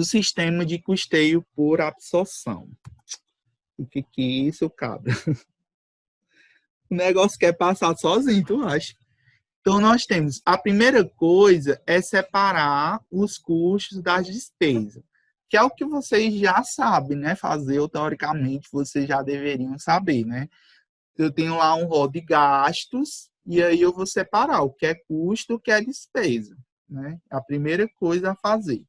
sistema de custeio por absorção. O que é isso, cabra? O negócio quer passar sozinho, tu acha? Então, nós temos, a primeira coisa é separar os custos das despesas, que é o que vocês já sabem, né? Fazer, ou teoricamente, vocês já deveriam saber, né? Eu tenho lá um rol de gastos, e aí eu vou separar o que é custo e o que é despesa, né? A primeira coisa a fazer.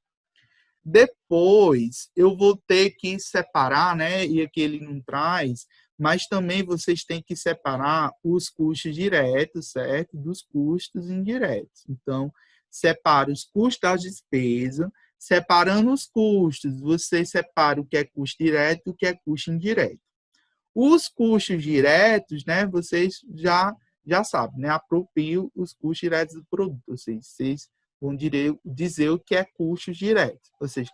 Depois, eu vou ter que separar, né? E aqui ele não traz, mas também vocês têm que separar os custos diretos, certo? Dos custos indiretos. Então, separa os custos das despesas. Separando os custos, você separa o que é custo direto e o que é custo indireto. Os custos diretos, né? Vocês já sabem, né? Apropriam os custos diretos do produto. Ou seja, vocês vão dizer o que é custos diretos. Ou seja,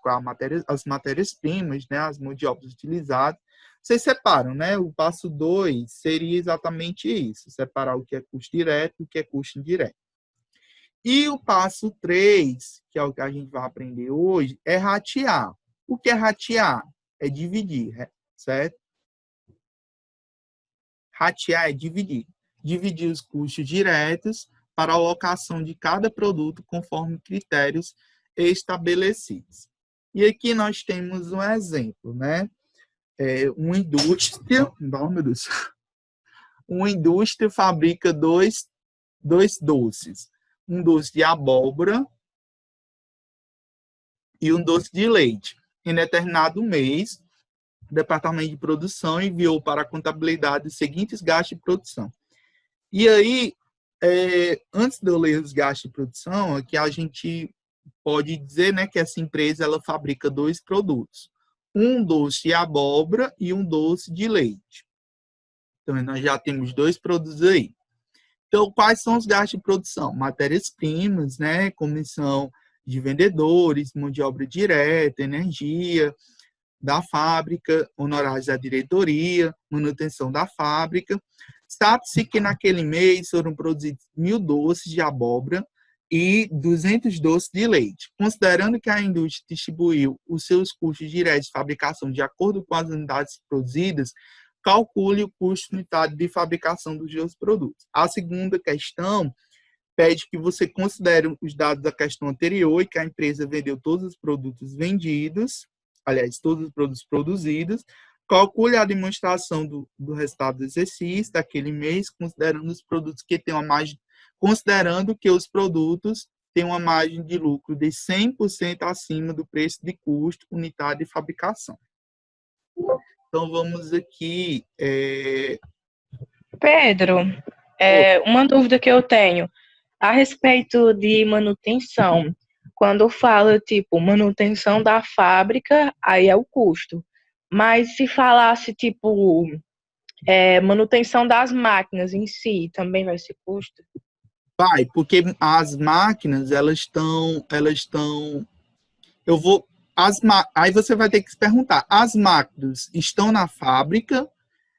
as matérias-primas, né? As mãos de obras utilizadas. Vocês separam, né? O passo 2 seria exatamente isso. Separar o que é custo direto e o que é custo indireto. E o passo 3, que é o que a gente vai aprender hoje, é ratear. O que é ratear? É dividir, certo? Ratear é dividir. Dividir os custos diretos para a alocação de cada produto conforme critérios estabelecidos. E aqui nós temos um exemplo, né? Uma indústria, meu Deus, uma indústria fabrica dois doces. Um doce de abóbora e um doce de leite. Em determinado mês, o departamento de produção enviou para a contabilidade os seguintes gastos de produção. E aí, antes de eu ler os gastos de produção, aqui a gente pode dizer, né, que essa empresa ela fabrica dois produtos. Um doce de abóbora e um doce de leite. Então, nós já temos dois produtos aí. Então, quais são os gastos de produção? Matérias-primas, né, comissão de vendedores, mão de obra direta, energia da fábrica, honorários da diretoria, manutenção da fábrica. Sabe-se que naquele mês foram produzidos 1.000 doces de abóbora e 200 doces de leite. Considerando que a indústria distribuiu os seus custos diretos de fabricação de acordo com as unidades produzidas, calcule o custo unitário de fabricação dos seus produtos. A segunda questão pede que você considere os dados da questão anterior e que a empresa vendeu todos os produtos vendidos, aliás, todos os produtos produzidos, calcule a demonstração do resultado do exercício daquele mês, considerando os produtos que têm uma margem, considerando que os produtos têm uma margem de lucro de 100% acima do preço de custo unitário de fabricação. Então, vamos aqui... Pedro, uma dúvida que eu tenho. A respeito de manutenção, quando fala, tipo, manutenção da fábrica, aí é o custo. Mas se falasse, tipo, manutenção das máquinas em si, também vai ser custo? Vai, porque as máquinas, eu vou, aí você vai ter que se perguntar, as máquinas estão na fábrica,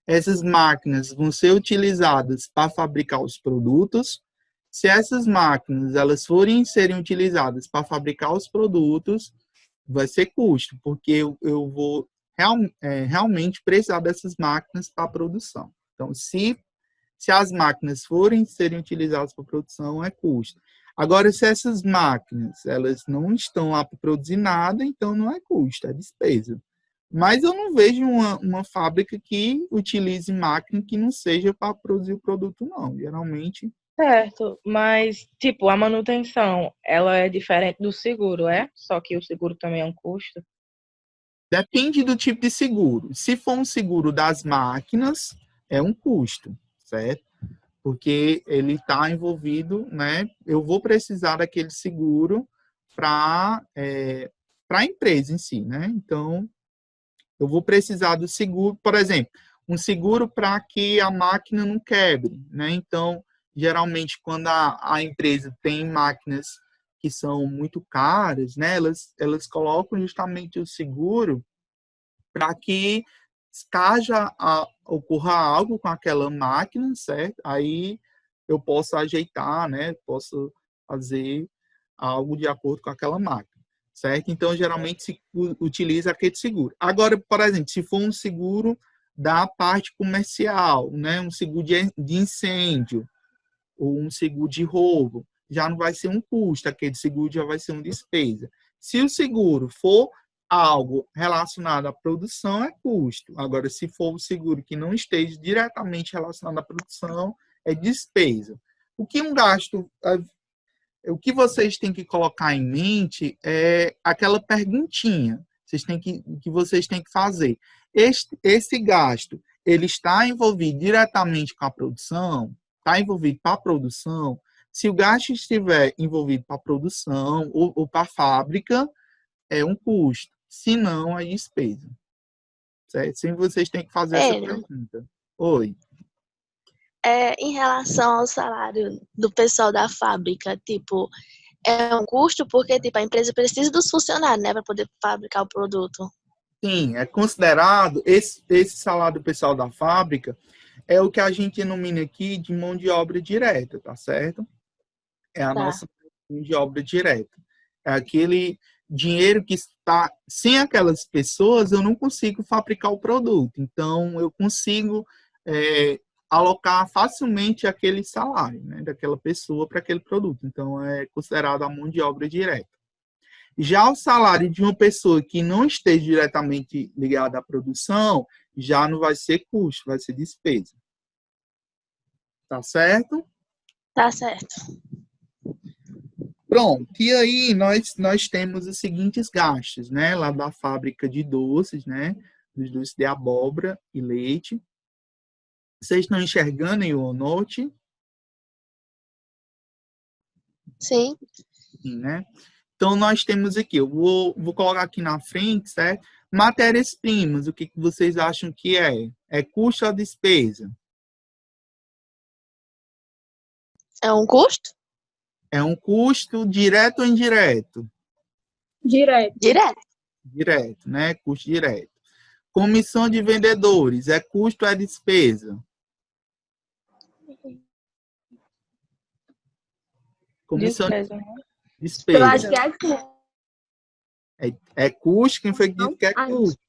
essas máquinas vão ser utilizadas para fabricar os produtos. Se essas máquinas elas serem utilizadas para fabricar os produtos, vai ser custo, porque eu vou realmente precisar dessas máquinas para a produção. Então, se as máquinas serem utilizadas para produção, é custo. Agora, se essas máquinas elas não estão lá para produzir nada, então não é custo, é despesa. Mas eu não vejo uma fábrica que utilize máquina que não seja para produzir o produto, não. Geralmente. Certo, mas, tipo, a manutenção, ela é diferente do seguro, é? Só que o seguro também é um custo? Depende do tipo de seguro. Se for um seguro das máquinas, é um custo, certo? Porque ele está envolvido, né? Eu vou precisar daquele seguro para a empresa em si, né? Então, eu vou precisar do seguro, por exemplo, um seguro para que a máquina não quebre, né? Então, geralmente, quando a empresa tem máquinas que são muito caras, né? Elas colocam justamente o seguro para que caso ocorra algo com aquela máquina, certo? Aí eu posso ajeitar, né? Posso fazer algo de acordo com aquela máquina, certo? Então, geralmente se utiliza aquele seguro. Agora, por exemplo, se for um seguro da parte comercial, né? Um seguro de incêndio ou um seguro de roubo, já não vai ser um custo, aquele seguro já vai ser uma despesa. Se o seguro for algo relacionado à produção, é custo. Agora, se for um seguro que não esteja diretamente relacionado à produção, é despesa. O que um gasto, o que vocês têm que colocar em mente é aquela perguntinha que vocês têm que fazer. Esse gasto, ele está envolvido diretamente com a produção? Está envolvido para a produção? Se o gasto estiver envolvido para a produção ou para a fábrica, é um custo. Se não, é despesa. Certo? Sempre vocês têm que fazer essa pergunta. Oi. Em relação ao salário do pessoal da fábrica, tipo, é um custo porque tipo, a empresa precisa dos funcionários, né, para poder fabricar o produto. Sim, é considerado, esse salário do pessoal da fábrica é o que a gente denomina aqui de mão de obra direta, tá certo? É a nossa mão de obra direta. É aquele dinheiro que está... Sem aquelas pessoas, eu não consigo fabricar o produto. Então, eu consigo alocar facilmente aquele salário, né, daquela pessoa para aquele produto. Então, é considerado a mão de obra direta. Já o salário de uma pessoa que não esteja diretamente ligada à produção, já não vai ser custo, vai ser despesa. Tá certo? Tá certo. Pronto. E aí nós temos os seguintes gastos, né? Lá da fábrica de doces, né? Dos doces de abóbora e leite. Vocês estão enxergando aí o OneNote? Sim. Sim, né? Então, nós temos aqui, eu vou colocar aqui na frente, certo? Matérias-primas, o que vocês acham que é? É custo ou despesa? É um custo? É um custo direto ou indireto? Direto. Direto. Direto, né? Custo direto. Comissão de vendedores, é custo ou é despesa? Comissão Despesa, né? Eu despesa. acho que é custo. É custo? Quem foi que disse que é custo?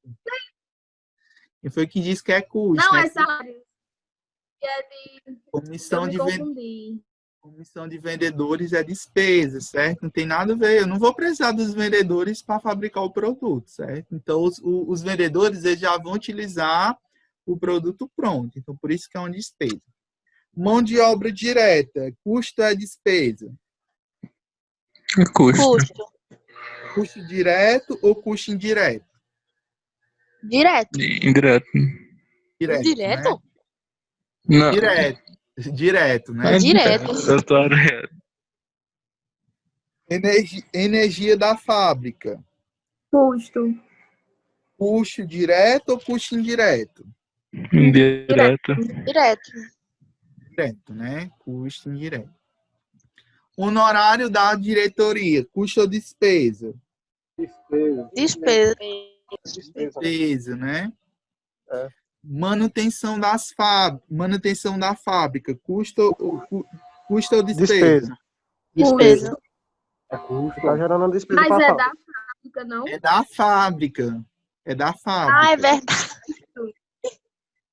Quem foi que disse que é custo? Não, né? é salário. É de... Comissão Eu me de confundi. Comissão de vendedores é despesa, certo? Não tem nada a ver. Eu não vou precisar dos vendedores para fabricar o produto, certo? Então, os vendedores eles já vão utilizar o produto pronto. Então, por isso que é uma despesa. Mão de obra direta. Custo é despesa? Custo. Custo. Custo direto ou custo indireto? Direto. Indireto. Direto, Direto? né? Não. Direto, É né? direto. Eu tô areado. Energia da fábrica. Custo. Custo direto ou custo indireto? Indireto. Direto. Direto, né? Custo indireto. Honorário da diretoria. Custo ou despesa? Despesa. Despesa. Despesa. Despesa, né? É. Manutenção da fábrica. Custo ou despesa? Despesa. Despesa. É custo. Tá gerando uma despesa Mas para é a da fábrica, não? É da fábrica. É da Ah, é fábrica. verdade.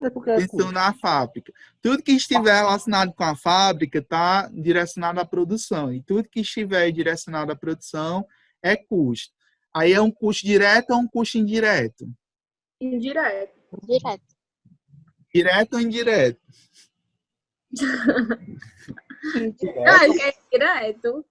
É porque é Manutenção custo. da fábrica. Tudo que estiver relacionado com a fábrica está direcionado à produção. E tudo que estiver direcionado à produção é custo. Aí é um custo direto ou um custo indireto? Indireto. Direto. Direto ou indireto? Ah, é direto.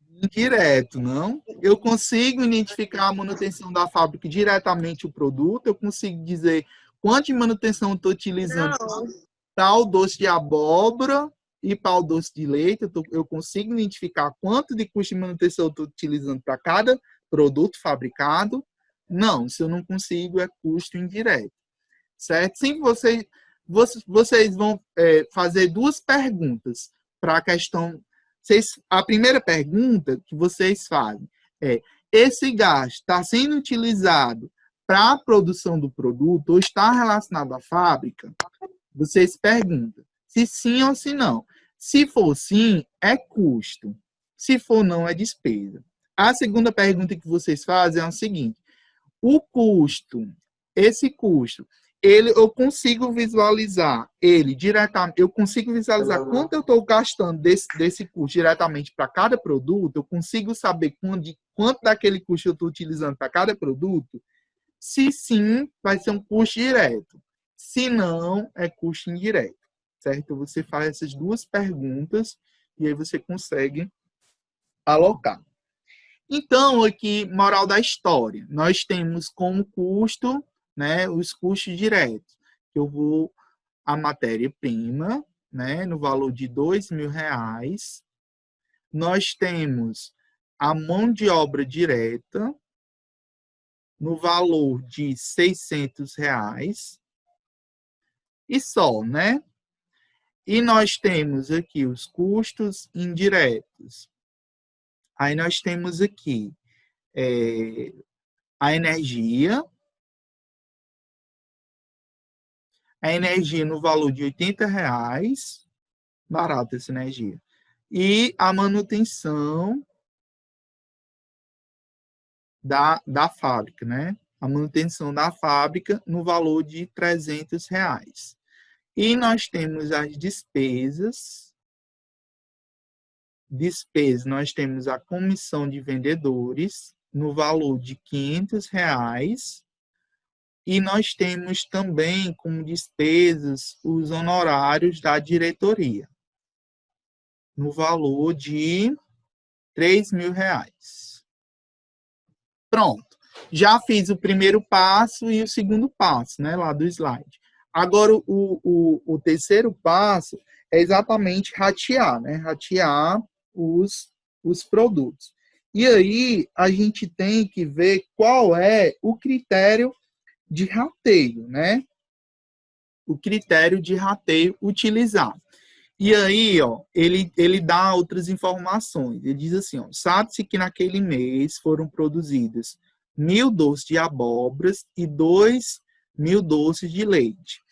Indireto, não? Eu consigo identificar a manutenção da fábrica diretamente o produto, eu consigo dizer quanto de manutenção eu estou utilizando Não. para o doce de abóbora e para o doce de leite, eu consigo identificar quanto de custo de manutenção eu estou utilizando para cada produto fabricado. Não, se eu não consigo, é custo indireto. Certo? Sim, vocês vão fazer duas perguntas para a questão. A primeira pergunta que vocês fazem é: esse gás está sendo utilizado para a produção do produto ou está relacionado à fábrica? Vocês perguntam se sim ou se não. Se for sim, é custo. Se for não, é despesa. A segunda pergunta que vocês fazem é o seguinte: o custo, esse custo, eu consigo visualizar ele diretamente, eu consigo visualizar quanto eu estou gastando desse custo diretamente para cada produto, eu consigo saber quanto daquele custo eu estou utilizando para cada produto. Se sim, vai ser um custo direto. Se não, é custo indireto. Certo? Você faz essas duas perguntas e aí você consegue alocar. Então, aqui, moral da história, nós temos como custo, né, os custos diretos. Eu vou a matéria-prima, né, no valor de R$ 2.000. Nós temos a mão de obra direta, no valor de R$ 600. E só, né? E nós temos aqui os custos indiretos. Aí nós temos aqui a energia no valor de R$ 80, barata essa energia. E a manutenção da fábrica, né? A manutenção da fábrica no valor de R$ 300. E nós temos as despesas. Nós temos a comissão de vendedores no valor de R$ 500. E nós temos também como despesas os honorários da diretoria, no valor de R$ 3.000. Pronto. Já fiz o primeiro passo e o segundo passo, né, lá do slide. Agora, o terceiro passo é exatamente ratear, né? Ratear os produtos. E aí, a gente tem que ver qual é o critério de rateio, né? O critério de rateio utilizado. E aí, ó, ele dá outras informações. Ele diz assim, ó, sabe-se que naquele mês foram produzidas 1.000 doces de abóboras e 2.000 doces de leite.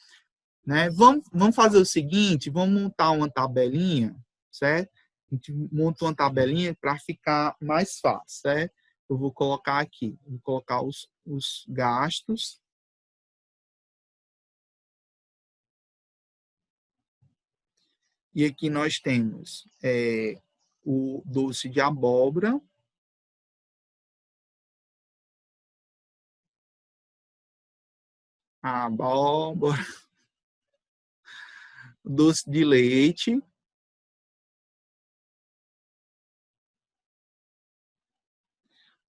Né? Vamos fazer o seguinte, vamos montar uma tabelinha, certo? A gente monta uma tabelinha para ficar mais fácil, certo? Eu vou colocar aqui, vou colocar os gastos. E aqui nós temos o doce de abóbora, doce de leite,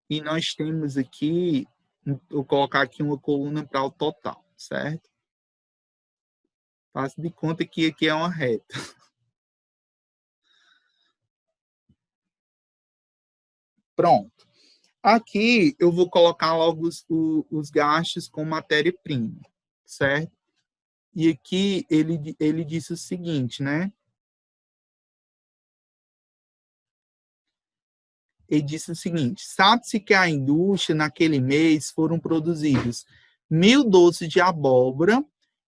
e nós temos aqui, vou colocar aqui uma coluna para o total, certo? Faço de conta que aqui é uma reta. Pronto. Aqui eu vou colocar logo os gastos com matéria-prima, certo? E aqui ele disse o seguinte, né? Ele disse o seguinte: sabe-se que a indústria, naquele mês, foram produzidos 1.000 doces de abóbora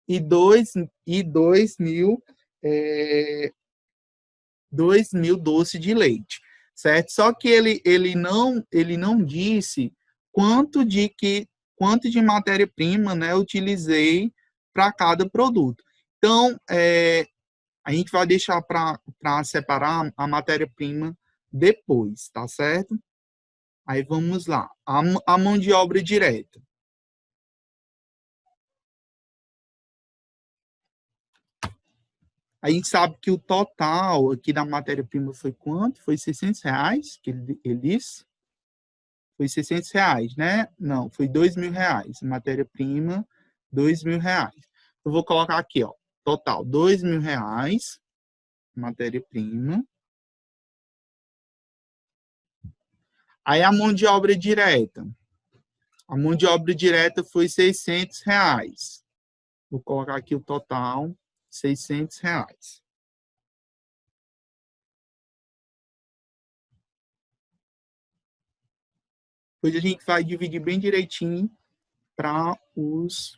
e 2.000 doces de leite, certo? Só que ele não disse quanto de matéria-prima, né, eu utilizei para cada produto. Então, a gente vai deixar para separar a matéria-prima depois, tá certo? Aí vamos lá. A mão de obra direta. A gente sabe que o total aqui da matéria-prima foi quanto? Foi R$600, que ele disse? Foi R$600, né? Não, foi R$2.000. Matéria-prima, R$2.000. Eu vou colocar aqui, ó. Total, R$2.000. Matéria-prima. Aí a mão de obra direta. A mão de obra direta foi R$600. Vou colocar aqui o total, R$600. Depois a gente vai dividir bem direitinho para os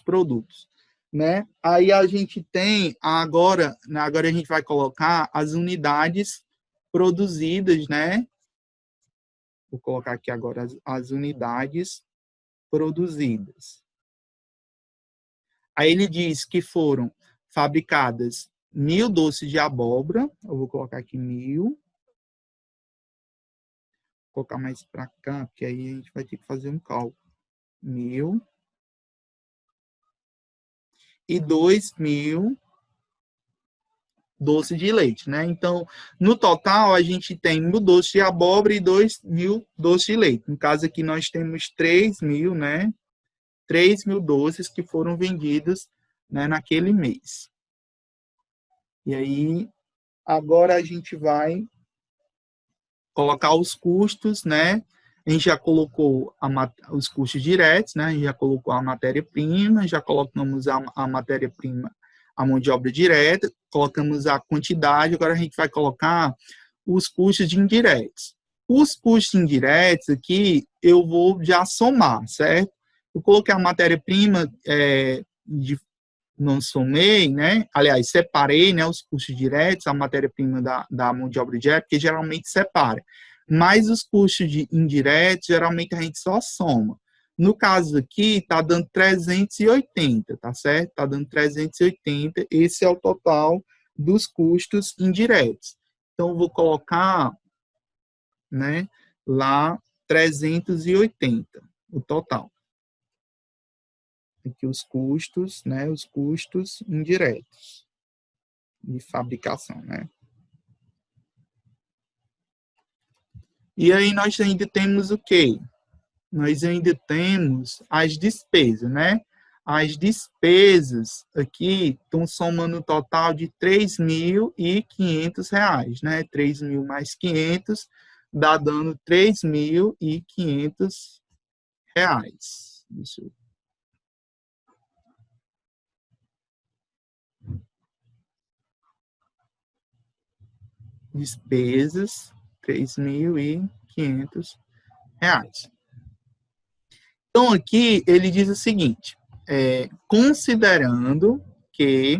produtos, né? Aí a gente tem agora a gente vai colocar as unidades produzidas, né? Vou colocar aqui agora as unidades produzidas. Aí ele diz que foram fabricadas 1.000 doces de abóbora. Eu vou colocar aqui 1.000. Vou colocar mais para cá, porque aí a gente vai ter que fazer um cálculo. 1.000. E 2.000 doces de leite, né? Então, no total, a gente tem 1.000 doces de abóbora e 2.000 doces de leite. No caso aqui, nós temos 3.000, né? 3.000 doces que foram vendidos, né, naquele mês. E aí, agora a gente vai colocar os custos, né? A gente já colocou os custos diretos, né? A gente já colocou a matéria-prima, já colocamos a matéria-prima, a mão de obra direta, colocamos a quantidade, agora a gente vai colocar os custos de indiretos. Os custos indiretos aqui, eu vou já somar, certo? Eu coloquei a matéria-prima, não somei, né? Aliás, separei, né, os custos diretos, a matéria-prima da mão de obra direta, porque geralmente separa. Mas os custos indiretos, geralmente a gente só soma. No caso aqui, está dando 380, tá certo? Está dando 380, esse é o total dos custos indiretos. Então, eu vou colocar, né, lá 380, o total. Aqui os custos, né, os custos indiretos de fabricação, né? E aí nós ainda temos o quê? Nós ainda temos as despesas, né? As despesas aqui estão somando um total de R$3.500, né? 3.000 mais 500 dá dando R$3.500. Isso. Despesas, R$3.500. Então, aqui ele diz o seguinte, considerando que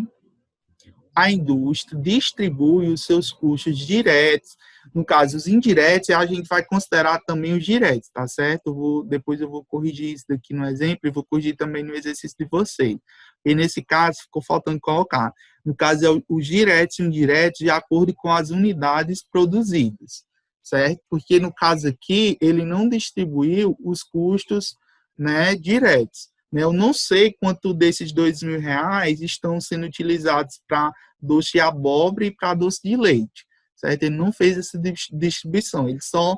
a indústria distribui os seus custos diretos, no caso, os indiretos, a gente vai considerar também os diretos, tá certo? Depois eu vou corrigir isso daqui no exemplo e vou corrigir também no exercício de vocês. E nesse caso, ficou faltando colocar. No caso, é os diretos e indiretos de acordo com as unidades produzidas, certo? Porque no caso aqui, ele não distribuiu os custos, né, diretos. Eu não sei quanto desses R$2.000 estão sendo utilizados para doce de abóbora e para doce de leite, certo? Ele não fez essa distribuição, ele só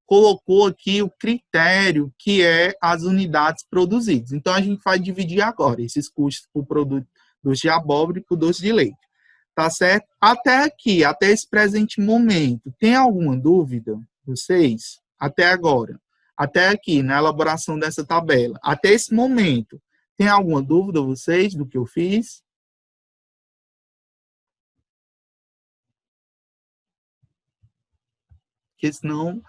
colocou aqui o critério que é as unidades produzidas. Então, a gente vai dividir agora esses custos por produto doce de abóbora e por doce de leite. Tá certo? Até aqui, até esse presente momento, tem alguma dúvida, vocês? Até agora. Até aqui, na elaboração dessa tabela. Até esse momento, tem alguma dúvida, vocês, do que eu fiz? Porque senão,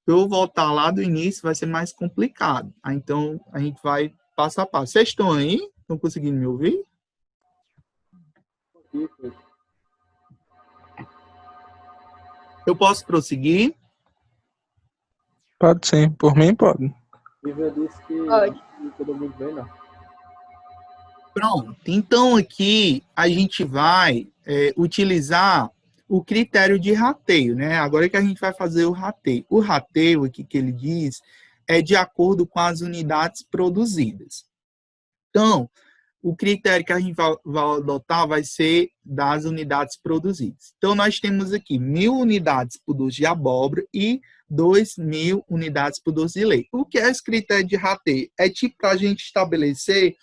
eu voltar lá do início, vai ser mais complicado. Então, a gente vai passo a passo. Vocês estão aí? Estão conseguindo me ouvir? Eu posso prosseguir? Pode sim, por mim pode. Vivian disse que Pode. todo mundo bem, não. Pronto. Então, aqui a gente vai utilizar o critério de rateio, né? Agora que a gente vai fazer o rateio. O rateio aqui que ele diz é de acordo com as unidades produzidas. Então, o critério que a gente vai adotar vai ser das unidades produzidas. Então, nós temos aqui 1.000 unidades por doce de abóbora e 2.000 unidades por doce de leite. O que é esse critério de rateio? É tipo para a gente estabelecer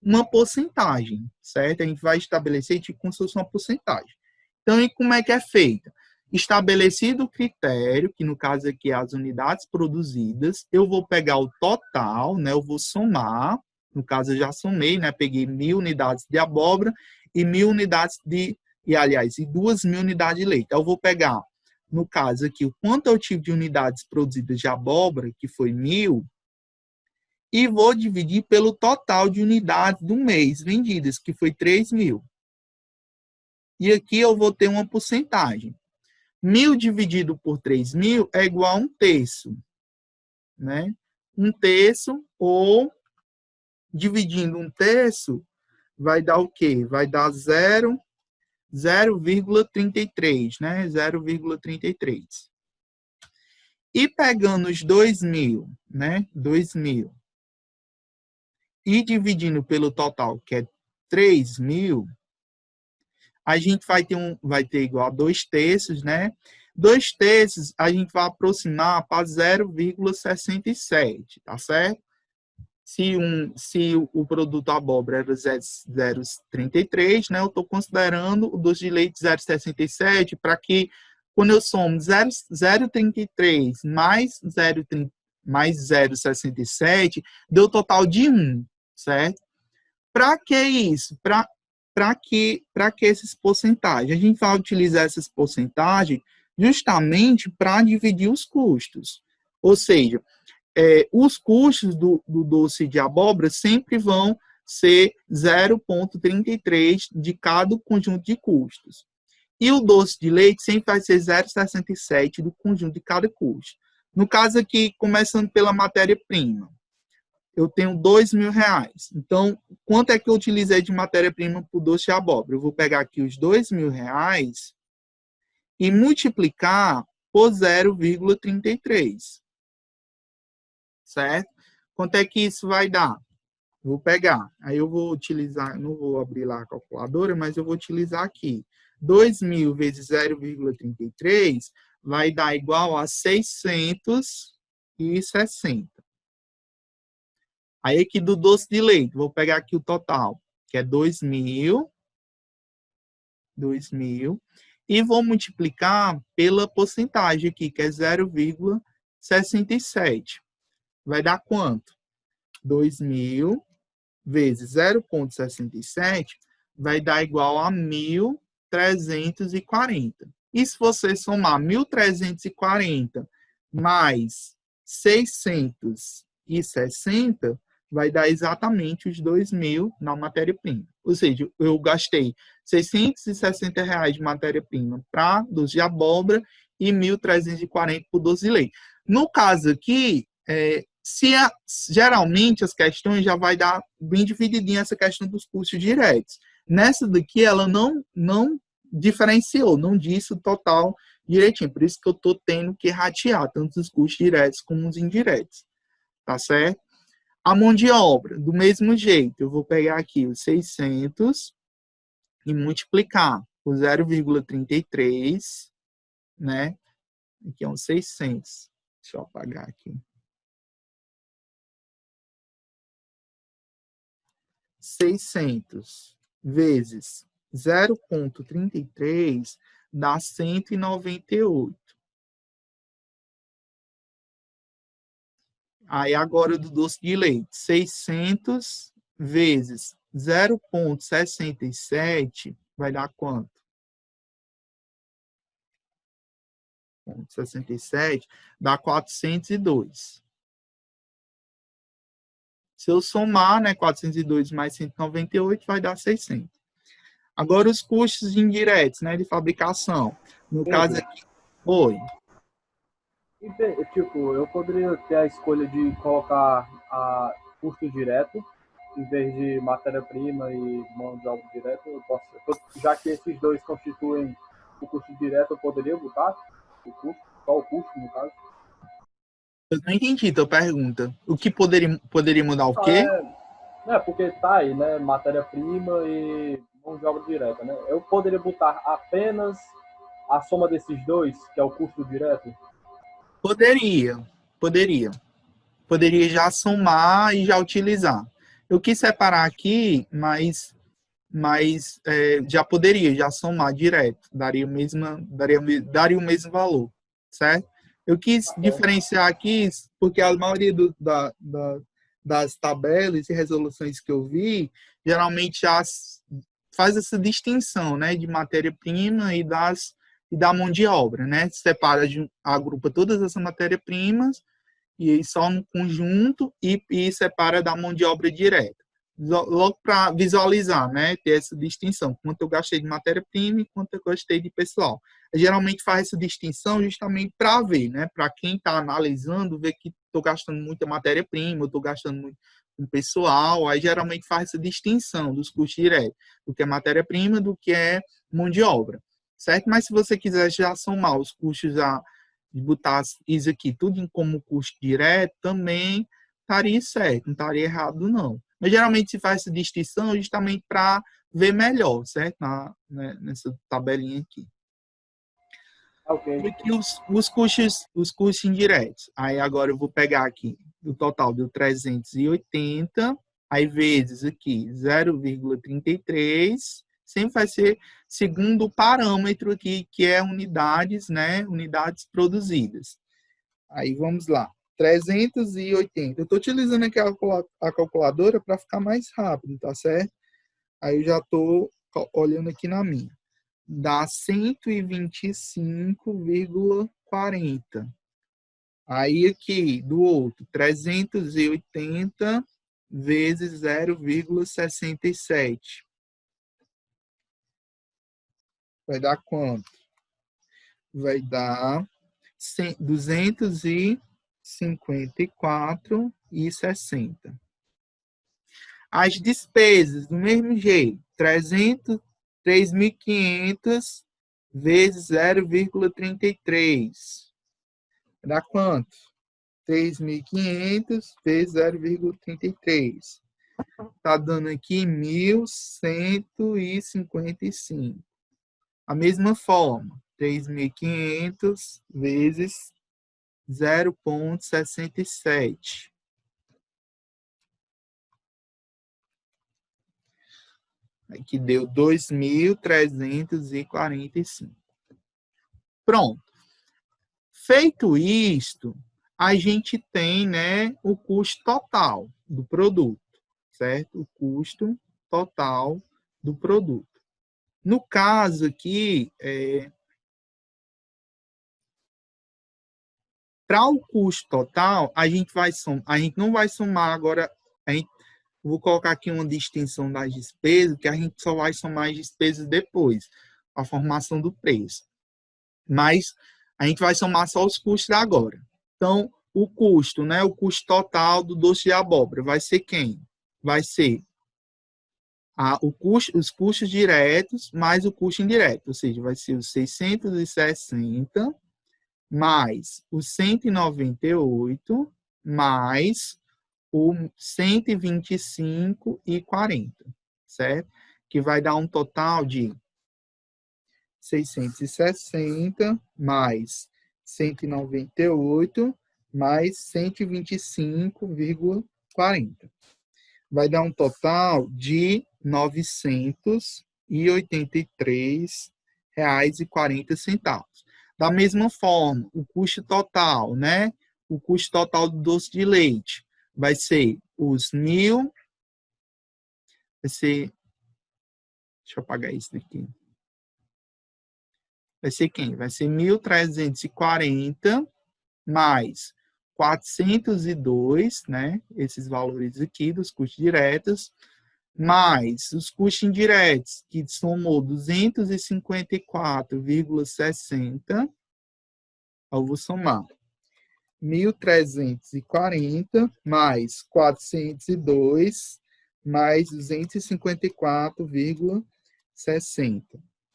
uma porcentagem, certo? A gente vai estabelecer tipo como se fosse uma porcentagem. Então, e como é que é feita? Estabelecido o critério, que no caso aqui é as unidades produzidas, eu vou pegar o total, né? Eu vou somar. No caso, eu já somei, né? Peguei 1.000 unidades de abóbora e 1.000 unidades e 2.000 unidades de leite. Eu vou pegar, no caso aqui, o quanto eu tive de unidades produzidas de abóbora, que foi 1.000, e vou dividir pelo total de unidades do mês vendidas, que foi 3.000. E aqui eu vou ter uma porcentagem. 1.000 dividido por 3.000 é igual a 1/3, né? 1/3 ou dividindo 1/3 vai dar o quê? Vai dar 0,33, né? 0,33. E pegando os 2.000, né? 2.000. E dividindo pelo total, que é 3.000, a gente vai ter igual a 2/3, né? 2/3 a gente vai aproximar para 0,67, tá certo? Se o produto abóbora era 0,33, né, eu estou considerando o doce de leite 0,67 para que, quando eu somo 0,33 mais 0,67, dê o total de 1, certo? Para que isso? Para que essas porcentagens? A gente vai utilizar essas porcentagens justamente para dividir os custos. Ou seja, os custos do doce de abóbora sempre vão ser 0,33 de cada conjunto de custos. E o doce de leite sempre vai ser 0,67 do conjunto de cada custo. No caso aqui, começando pela matéria-prima, eu tenho R$2.000. Então, quanto é que eu utilizei de matéria-prima para o doce de abóbora? Eu vou pegar aqui os R$2.000 e multiplicar por 0,33. Certo? Quanto é que isso vai dar? Vou pegar. Aí eu vou utilizar, não vou abrir lá a calculadora, mas eu vou utilizar aqui. 2.000 vezes 0,33 vai dar igual a 660. Aí aqui do doce de leite, vou pegar aqui o total, que é 2.000, e vou multiplicar pela porcentagem aqui, que é 0,67. Vai dar quanto? 2.000 vezes 0,67 vai dar igual a 1.340. E se você somar 1.340 mais 660, vai dar exatamente os 2.000 na matéria-prima. Ou seja, eu gastei R$660 de matéria-prima para doce de abóbora e 1.340 por doce de leite. No caso aqui, geralmente as questões já vai dar bem divididinha essa questão dos custos diretos. Nessa daqui, ela não diferenciou, não disse o total direitinho. Por isso que eu estou tendo que ratear tanto os custos diretos como os indiretos. Tá certo? A mão de obra, do mesmo jeito, eu vou pegar aqui os 600 e multiplicar por 0,33, né? Aqui é uns 600. Deixa eu apagar aqui. 600 vezes 0,33 dá 198. Aí agora do doce de leite, 600 vezes 0,67 vai dar quanto? 0,67 dá 402. Se eu somar, né, 402 mais 198 vai dar 600. Agora os custos indiretos, né, de fabricação. No caso aqui, oi. Tipo, eu poderia ter a escolha de colocar custo direto em vez de matéria-prima e mão de obra direta. Já que esses dois constituem o custo direto, eu poderia botar o custo, só o custo, no caso. Eu não entendi tua pergunta. O que poderia mudar o quê? Porque tá aí, né, matéria-prima e mão de obra direta, né? Eu poderia botar apenas a soma desses dois, que é o custo direto? Poderia. Poderia já somar e já utilizar. Eu quis separar aqui, mas já poderia já somar direto. Daria o mesmo valor, certo? Eu quis diferenciar aqui, porque a maioria das tabelas e resoluções que eu vi, geralmente já faz essa distinção, né, de matéria-prima e da mão de obra, né? Separa, agrupa todas essas matérias-primas e só no conjunto e separa da mão de obra direta. Logo para visualizar, né, ter essa distinção, quanto eu gastei de matéria-prima e quanto eu gastei de pessoal. Geralmente faz essa distinção justamente para ver, né, para quem está analisando, ver que estou gastando muita matéria-prima, eu estou gastando muito com pessoal, aí geralmente faz essa distinção dos custos diretos, do que é matéria-prima, do que é mão de obra, certo? Mas se você quiser já somar os custos de botar isso aqui tudo como custo direto, também estaria certo, não estaria errado, não. Mas geralmente se faz essa distinção justamente para ver melhor, certo? Nessa tabelinha aqui. Ok. E aqui os custos indiretos. Aí agora eu vou pegar aqui, o total deu 380, aí vezes aqui 0,33, sempre vai ser segundo o parâmetro aqui, que é unidades, né? Unidades produzidas. Aí vamos lá. 380. Eu estou utilizando aqui a calculadora para ficar mais rápido, tá certo? Aí eu já estou olhando aqui na minha. Dá 125,40. Aí aqui, do outro, 380 vezes 0,67. Vai dar quanto? Vai dar 254,60. As despesas, do mesmo jeito, 3.500 vezes 0,33. Dá quanto? 3.500 vezes 0,33. Está dando aqui 1.155. A mesma forma, 3.500 vezes 0,67. Aqui deu 2.345. Pronto. Feito isto, a gente tem, né, o custo total do produto, certo? O custo total do produto. No caso aqui, para o custo total, a gente não vai somar agora, vou colocar aqui uma distinção das despesas, que a gente só vai somar as despesas depois, a formação do preço. Mas a gente vai somar só os custos agora. Então, o custo, né, o custo total do doce de abóbora vai ser quem? Vai ser os custos diretos mais o custo indireto, ou seja, vai ser os 660 mais os 198 mais o 125,40, certo? Que vai dar um total de 660 mais 198 mais 125,40. Vai dar um total de 900 R$1.083,40. Da mesma forma, o custo total, né? O custo total do doce de leite vai ser os 1.000, vai ser, deixa eu apagar isso daqui. Vai ser quem? Vai ser 1.340 mais 402, né? Esses valores aqui dos custos diretos, mais os custos indiretos, que somou 254,60. Eu vou somar 1.340 mais 402 mais 254,60.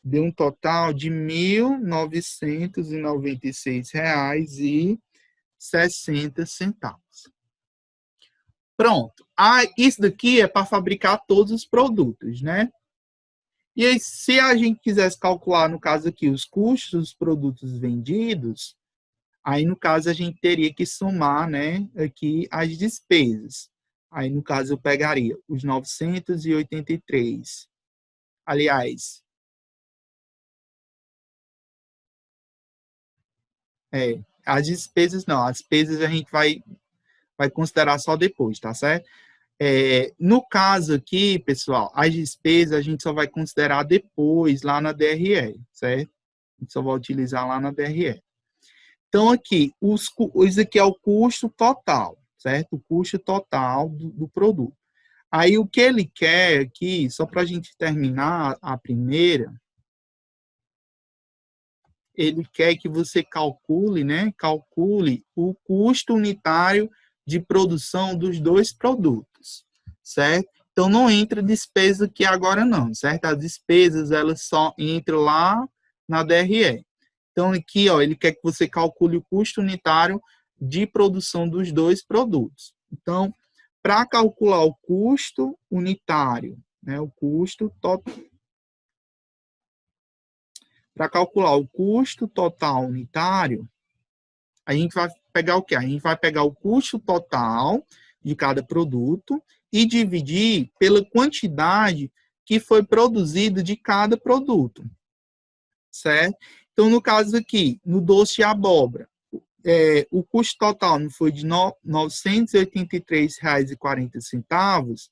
Deu um total de R$ 1.996,60. Pronto. Isso daqui é para fabricar todos os produtos, né? E aí, se a gente quisesse calcular, no caso aqui, os custos dos produtos vendidos, aí, no caso, a gente teria que somar, né, aqui as despesas. Aí, no caso, eu pegaria os 983. Aliás, as despesas não. As despesas a gente vai considerar só depois, tá certo? No caso aqui, pessoal, as despesas a gente só vai considerar depois, lá na DRE, certo? A gente só vai utilizar lá na DRE. Então, aqui, isso aqui é o custo total, certo? O custo total do produto. Aí, o que ele quer aqui, só para a gente terminar a primeira, ele quer que você calcule, né? Calcule o custo unitário de produção dos dois produtos, certo? Então, não entra despesa aqui agora não, certo? As despesas, elas só entram lá na DRE. Então, aqui, ó, ele quer que você calcule o custo unitário de produção dos dois produtos. Então, para calcular o custo unitário, né, o custo total, para calcular o custo total unitário, a gente vai pegar o quê? A gente vai pegar o custo total de cada produto e dividir pela quantidade que foi produzida de cada produto, certo? Então, no caso aqui, no doce de abóbora, o custo total não foi de R$ 983,40,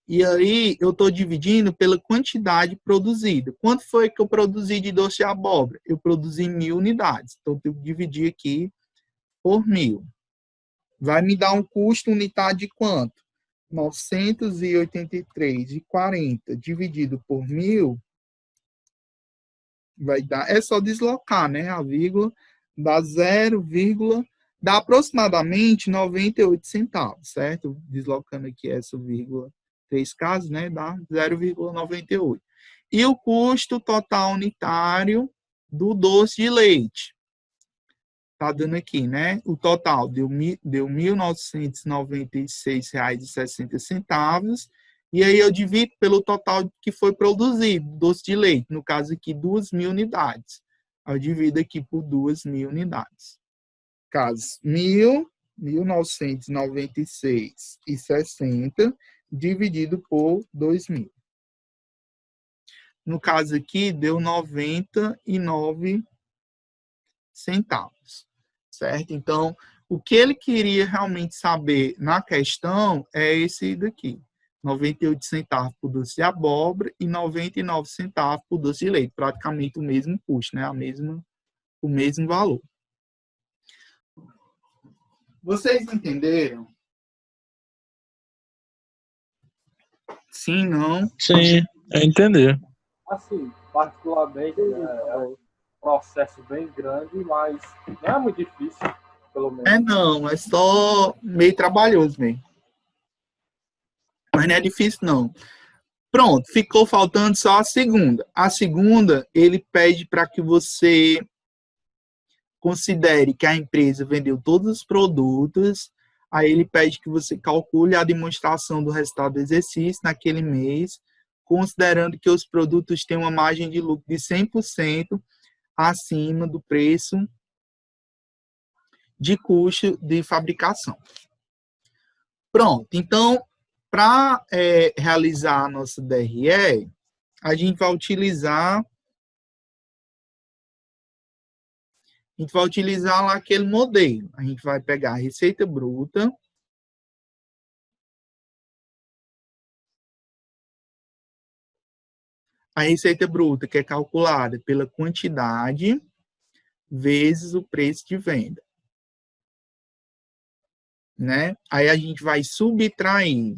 e aí eu estou dividindo pela quantidade produzida. Quanto foi que eu produzi de doce de abóbora? Eu produzi 1.000 unidades. Então, eu tenho que dividir aqui por 1.000. Vai me dar um custo unitário de quanto? 983,40 dividido por 1.000 vai dar, é só deslocar, né? A vírgula dá dá aproximadamente 98 centavos, certo? Deslocando aqui essa vírgula 3 casos, né? Dá 0,98. E o custo total unitário do doce de leite. Tá dando aqui, né? O total deu R$ 1.996,60. E aí eu divido pelo total que foi produzido, doce de leite. No caso aqui, 2.000 unidades. Eu divido aqui por 2.000 unidades. Caso 1.996,60 dividido por 2.000. No caso aqui, deu 99 centavos. Certo? Então, o que ele queria realmente saber na questão é esse daqui. 98 centavos por doce de abóbora e 99 centavos por doce de leite. Praticamente o mesmo custo, né? O mesmo valor. Vocês entenderam? Sim, não? Sim, eu entendi. Assim, particularmente, né, é um processo bem grande, mas não é muito difícil, pelo menos. Não, é só meio trabalhoso mesmo. Mas não é difícil, não. Pronto, ficou faltando só a segunda. A segunda, ele pede para que você considere que a empresa vendeu todos os produtos, aí ele pede que você calcule a demonstração do resultado do exercício naquele mês, considerando que os produtos têm uma margem de lucro de 100% acima do preço de custo de fabricação. Pronto, então, para realizar a nossa DRE, a gente vai utilizar lá aquele modelo. A gente vai pegar a receita bruta, que é calculada pela quantidade vezes o preço de venda, né? Aí a gente vai subtrair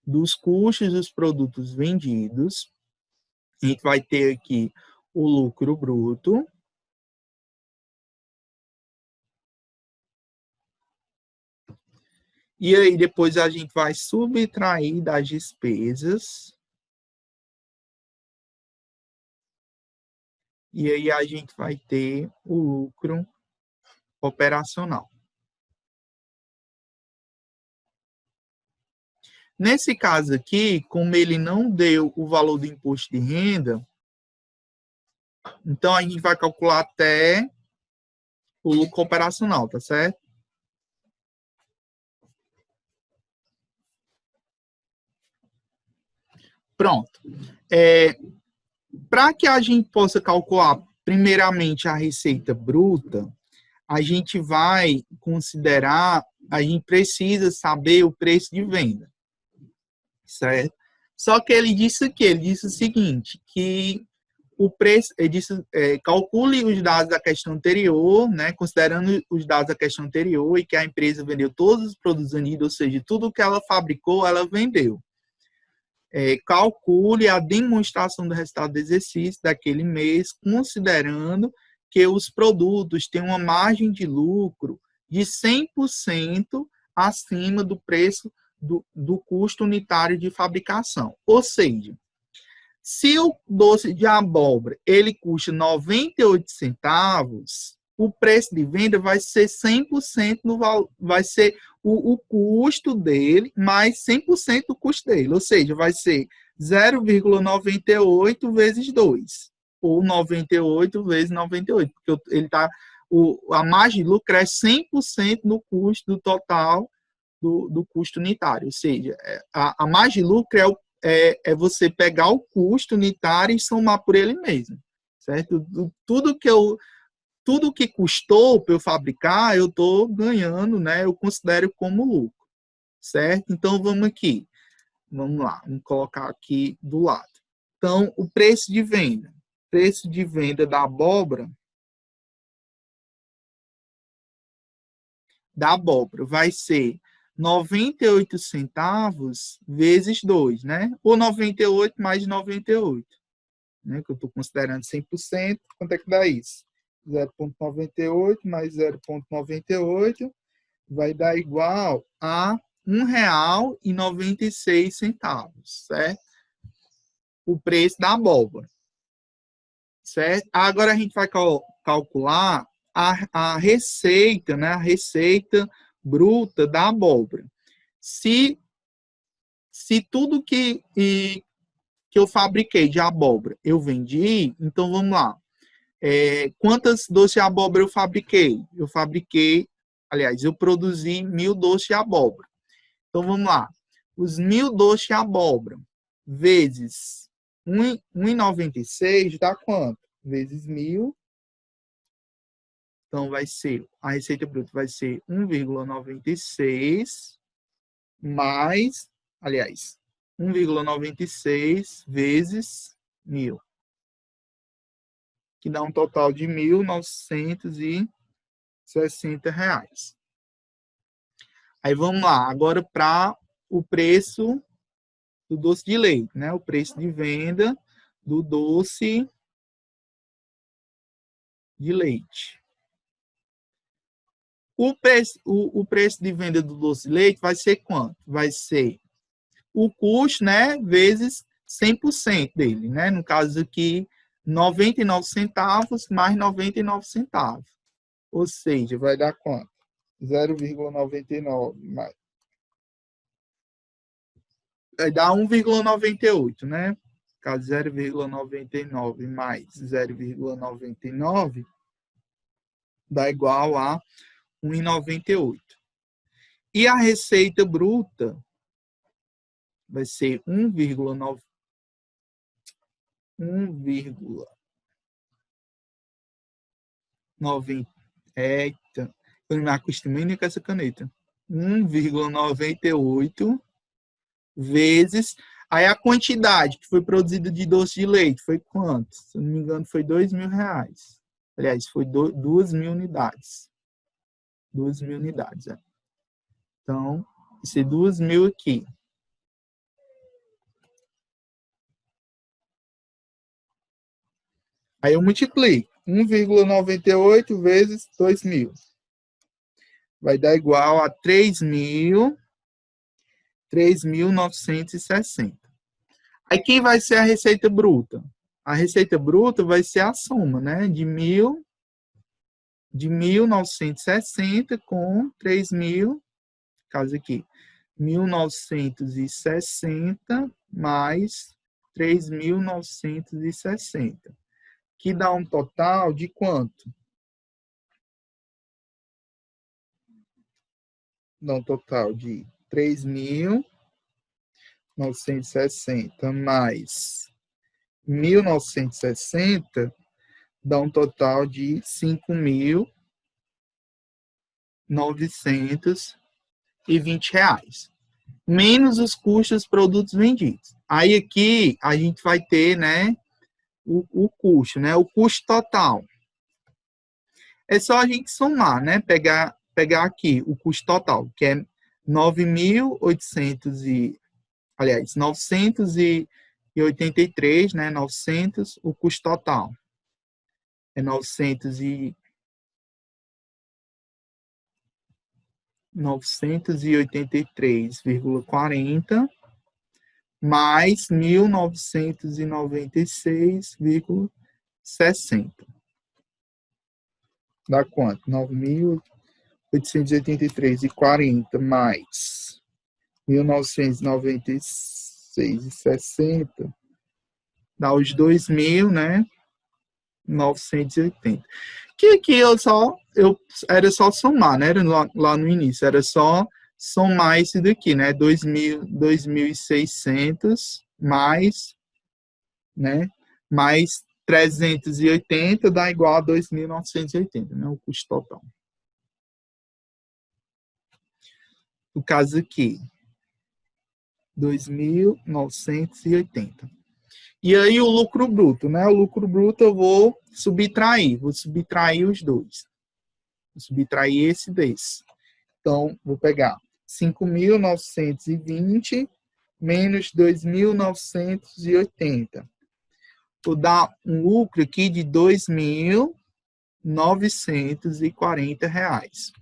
dos custos dos produtos vendidos. A gente vai ter aqui o lucro bruto. E aí depois a gente vai subtrair das despesas. E aí a gente vai ter o lucro operacional. Nesse caso aqui, como ele não deu o valor do imposto de renda, então a gente vai calcular até o lucro operacional, tá certo? Pronto. Para que a gente possa calcular primeiramente a receita bruta, a gente vai considerar, a gente precisa saber o preço de venda, certo? Só que ele disse o seguinte, que o preço, ele disse, calcule os dados da questão anterior, né, considerando os dados da questão anterior e que a empresa vendeu todos os produtos vendidos, ou seja, tudo que ela fabricou, ela vendeu. Calcule a demonstração do resultado do exercício daquele mês, considerando que os produtos têm uma margem de lucro de 100% acima do preço do custo unitário de fabricação. Ou seja, se o doce de abóbora ele custa 98 centavos, o preço de venda vai ser 100% no valor, vai ser o custo dele mais 100% do custo dele, ou seja, vai ser 0,98 vezes 2, ou 98 vezes 98, porque ele tá, a margem de lucro é 100% no custo do total do custo unitário, ou seja, a margem de lucro é você pegar o custo unitário e somar por ele mesmo, certo? Tudo que custou para eu fabricar, eu estou ganhando, né? Eu considero como lucro, certo? Então, vamos aqui. Vamos lá, vamos colocar aqui do lado. Então, o preço de venda. Preço de venda da abóbora vai ser 98 centavos vezes 2, né? Ou 98 mais 98, né? Que eu estou considerando 100%. Quanto é que dá isso? 0,98 mais 0,98 vai dar igual a R$ 1,96, certo? O preço da abóbora, certo? Agora a gente vai calcular a receita, né? A receita bruta da abóbora. Se tudo que eu fabriquei de abóbora eu vendi, então vamos lá. Quantas doces de abóbora eu fabriquei? Eu produzi 1.000 doces de abóbora. Então, vamos lá. Os 1.000 doces de abóbora vezes 1,96 dá quanto? Vezes 1.000. Então, a receita bruta vai ser 1,96 mais, 1,96 vezes 1.000. Que dá um total de R$ 1.960. Aí vamos lá, agora para o preço do doce de leite, né? O preço de venda do doce de leite. O preço de venda do doce de leite vai ser quanto? Vai ser o custo, né, vezes 100% dele, né? No caso aqui, 99 centavos mais 99 centavos. Ou seja, vai dar quanto? 0,99 mais. Vai dar 1,98, né? No caso, 0,99 mais 0,99 dá igual a 1,98. E a receita bruta vai ser 1,9. 1,90. Eita, eu não me acostumei nem com essa caneta. 1,98 vezes. Aí a quantidade que foi produzida de doce de leite foi quanto? Se eu não me engano, foi R$ 2.000. Aliás, foi 2.000 unidades. 2.000 unidades, é. Então, esse 2.000 aqui. Aí eu multiplico 1,98 vezes 2.000. Vai dar igual a 3.960. Aí quem vai ser a receita bruta? A receita bruta vai ser a soma, né? De 1.960 com 3.000, caso aqui, 1.960 mais 3.960, que dá um total de quanto? Dá um total de 3.960 mais 1.960, dá um total de 5.920 reais. Menos os custos dos produtos vendidos. Aí aqui a gente vai ter, né, o custo, né, o custo total. É só a gente somar, né, pegar aqui o custo total, que é 983, né, 900, o custo total. É 983,40 mais 1.996,60. Dá quanto? 9.883,40 mais 1.996,60. Dá os 2.000, né? 980. Que aqui era só somar, né? Era lá no início, era só somar esse daqui, né? 2.600 mais, né? Mais 380 dá igual a 2.980, né? O custo total. No caso aqui, 2.980. E aí o lucro bruto, né? O lucro bruto eu vou subtrair os dois. Vou subtrair esse desse. Então, vou pegar 5.920 menos 2.980. Vou dar um lucro aqui de R$ 2.940.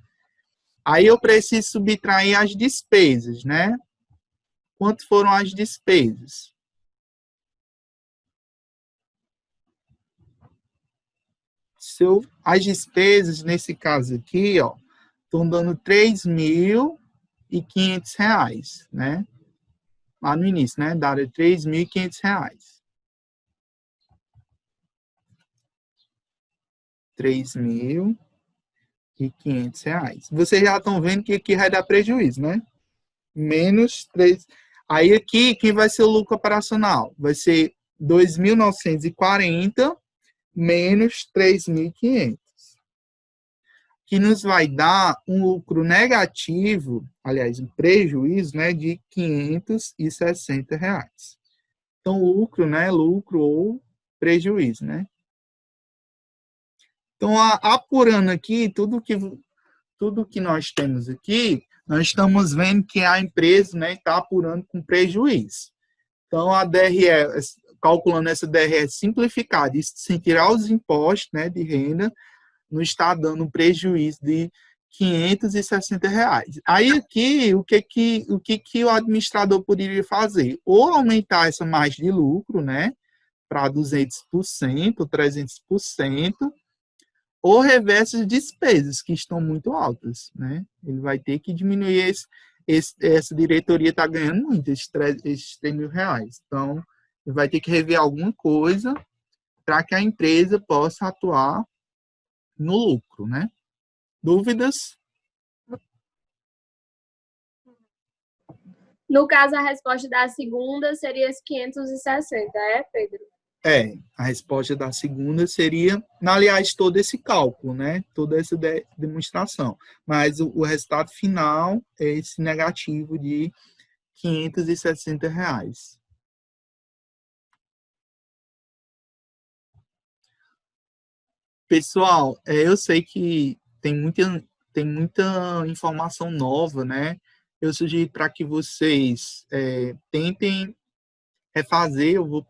Aí eu preciso subtrair as despesas, né? Quanto foram as despesas? As despesas, nesse caso aqui, ó, estão dando R$ 3.500, né? Lá no início, né? Daram R$ 3.500. R$ 3.500. Vocês já estão vendo que aqui vai dar prejuízo, né? Menos 3. Aí aqui, quem vai ser o lucro operacional? Vai ser 2.940 menos 3.500. Que nos vai dar um lucro negativo, aliás, um prejuízo, né, de R$ 560. Então, lucro, né, lucro ou prejuízo, né? Então, apurando aqui, tudo que nós temos aqui, nós estamos vendo que a empresa, né, está apurando com prejuízo. Então, a DRE, calculando essa DRE simplificada, isso sem tirar os impostos, né, de renda, nos está dando um prejuízo de R$ 560. Aí aqui, o que o administrador poderia fazer? Ou aumentar essa margem de lucro, né, para 200%, 300%, ou rever essas despesas que estão muito altas, né? Ele vai ter que diminuir essa diretoria está ganhando muito, esses R$ 3.000. Então, ele vai ter que rever alguma coisa para que a empresa possa atuar no lucro, né? Dúvidas? No caso, a resposta da segunda seria os 560, é, Pedro? A resposta da segunda seria, aliás, todo esse cálculo, né? Toda essa demonstração. Mas o resultado final é esse negativo de R$ 560. Pessoal, eu sei que tem muita informação nova, né? Eu sugiro para que vocês tentem refazer, eu vou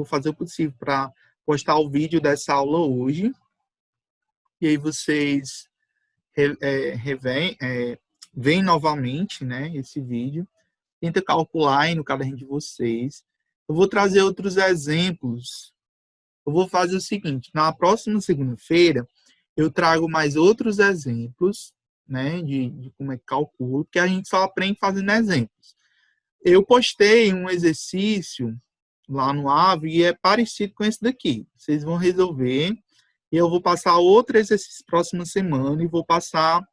fazer o possível para postar o vídeo dessa aula hoje. E aí vocês veem novamente, né, esse vídeo. Tenta calcular aí no caderno de vocês. Eu vou trazer outros exemplos. Eu vou fazer o seguinte, na próxima segunda-feira, eu trago mais outros exemplos, né, de como é que calcula, que a gente só aprende fazendo exemplos. Eu postei um exercício lá no AVE e é parecido com esse daqui. Vocês vão resolver e eu vou passar outro exercício próxima semana e vou passar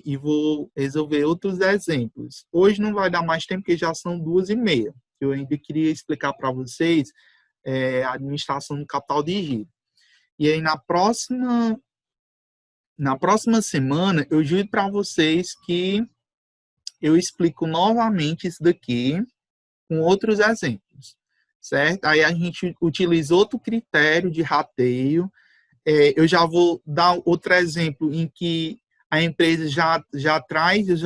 e vou resolver outros exemplos. Hoje não vai dar mais tempo, porque já são 2h30. Eu ainda queria explicar para vocês a administração do capital de giro. E aí, na próxima semana, eu juro para vocês que eu explico novamente isso daqui com outros exemplos, certo? Aí a gente utiliza outro critério de rateio. Eu já vou dar outro exemplo em que a empresa já traz, eu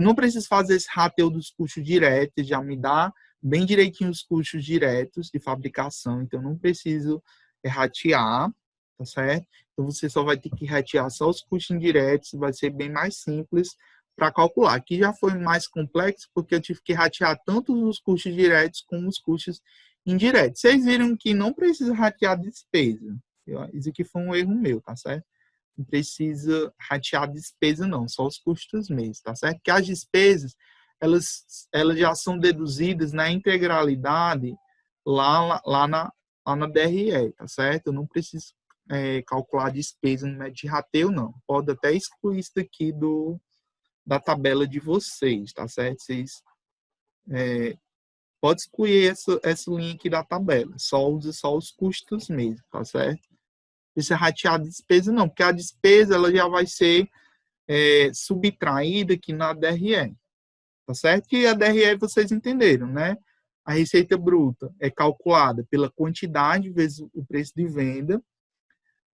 não preciso fazer esse rateio dos custos diretos, já me dá bem direitinho os custos diretos de fabricação, então não preciso ratear, tá certo? Então você só vai ter que ratear só os custos indiretos, vai ser bem mais simples para calcular. Aqui já foi mais complexo, porque eu tive que ratear tanto os custos diretos como os custos indiretos. Vocês viram que não precisa ratear despesa. Isso aqui foi um erro meu, tá certo? Não precisa ratear despesa, não, só os custos mesmo, tá certo? Porque as despesas, elas já são deduzidas na integralidade lá na DRE, tá certo? Eu não preciso calcular a despesa no método de rateio, não. Pode até excluir isso daqui da tabela de vocês, tá certo? Vocês pode excluir essa linha aqui da tabela. Só usa só os custos mesmo, tá certo? Precisa ratear a despesa, não, porque a despesa ela já vai ser subtraída aqui na DRE, tá certo? Que a DRE vocês entenderam, né? A receita bruta é calculada pela quantidade vezes o preço de venda.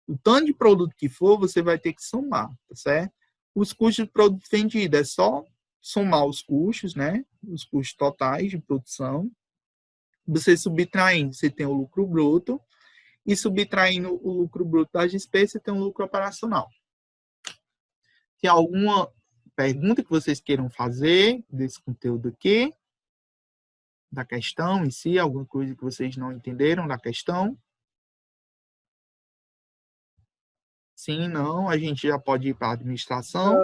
O tanto de produto que for, você vai ter que somar, tá certo? Os custos de produto vendido é só somar os custos, né? Os custos totais de produção. Você subtraindo, você tem o lucro bruto. E subtraindo o lucro bruto das despesas, você tem um lucro operacional. Tem alguma pergunta que vocês queiram fazer desse conteúdo aqui? Da questão em si? Alguma coisa que vocês não entenderam da questão? Sim, não, a gente já pode ir para a administração.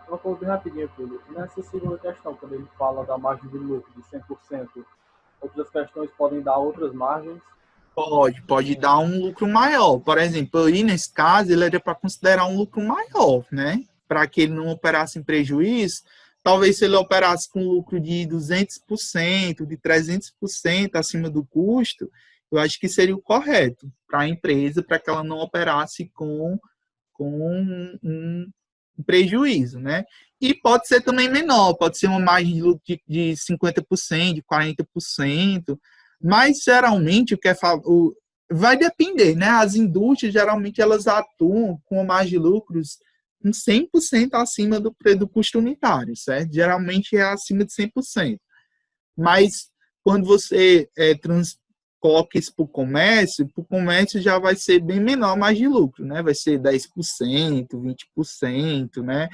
Uma coisa bem rapidinho, Túlio. Nessa segunda questão, quando ele fala da margem de lucro de 100%, outras questões podem dar outras margens? Pode dar um lucro maior. Por exemplo, aí nesse caso, ele era para considerar um lucro maior, né? Para que ele não operasse em prejuízo. Talvez se ele operasse com lucro de 200%, de 300% acima do custo, eu acho que seria o correto para a empresa, para que ela não operasse com um prejuízo, né? E pode ser também menor, pode ser uma margem de lucro de 50%, de 40%, mas geralmente vai depender, né? As indústrias geralmente elas atuam com uma margem de lucros 100% acima do custo unitário, certo? Geralmente é acima de 100%. Mas quando você coloca isso para o comércio já vai ser bem menor a margem de lucro, né? Vai ser 10%, 20%, né?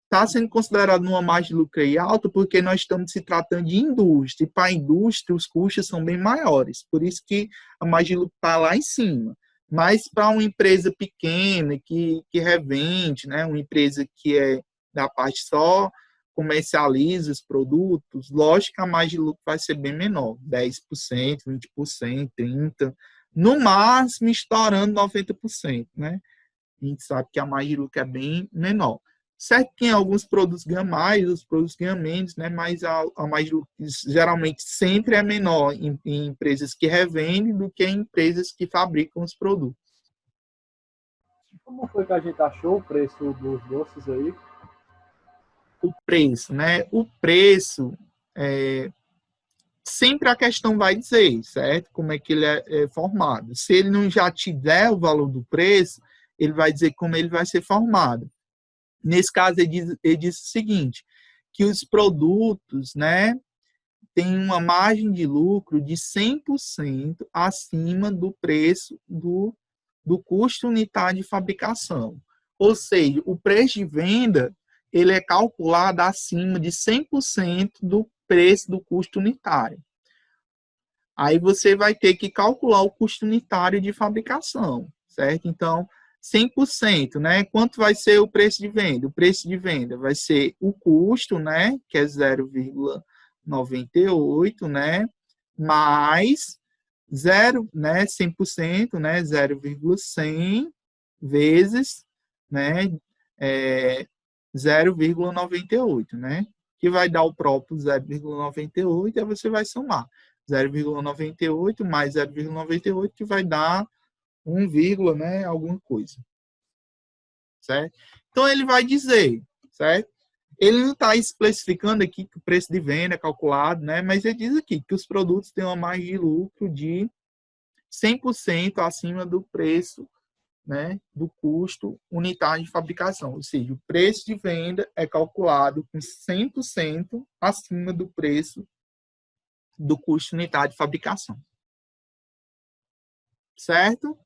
Está sendo considerado uma margem de lucro aí alta porque nós estamos se tratando de indústria. E para a indústria, os custos são bem maiores. Por isso que a margem de lucro está lá em cima. Mas para uma empresa pequena que revende, né? Uma empresa que é da parte só comercializa os produtos, lógico que a margem de lucro vai ser bem menor. 10%, 20%, 30%. No máximo, estourando 90%, né? A gente sabe que a margem de lucro é bem menor. Certo que em alguns produtos ganha mais, os produtos ganham menos, né? Mas a mais geralmente sempre é menor em empresas que revendem do que em empresas que fabricam os produtos. Como foi que a gente achou o preço dos doces aí? O preço, né? O preço, sempre a questão vai dizer, certo? Como é que ele é formado. Se ele não já te der o valor do preço, ele vai dizer como ele vai ser formado. Nesse caso, ele diz o seguinte, que os produtos, né, têm uma margem de lucro de 100% acima do preço do custo unitário de fabricação. Ou seja, o preço de venda ele é calculado acima de 100% do preço do custo unitário. Aí você vai ter que calcular o custo unitário de fabricação, certo? Então, 100%, né? Quanto vai ser o preço de venda? O preço de venda vai ser o custo, né? Que é 0,98, né? Mais 100%, né? 0,100 vezes, né? 0,98, né? Que vai dar o próprio 0,98, aí você vai somar 0,98 mais 0,98, que vai dar 1, né, alguma coisa. Certo? Então, ele vai dizer, certo? Ele não está especificando aqui que o preço de venda é calculado, né? Mas ele diz aqui que os produtos têm uma margem de lucro de 100% acima do preço, né, do custo unitário de fabricação. Ou seja, o preço de venda é calculado com 100% acima do preço do custo unitário de fabricação. Certo?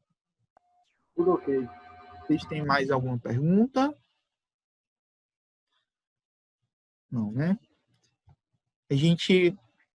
Tudo ok. Vocês têm mais alguma pergunta? Não, né? A gente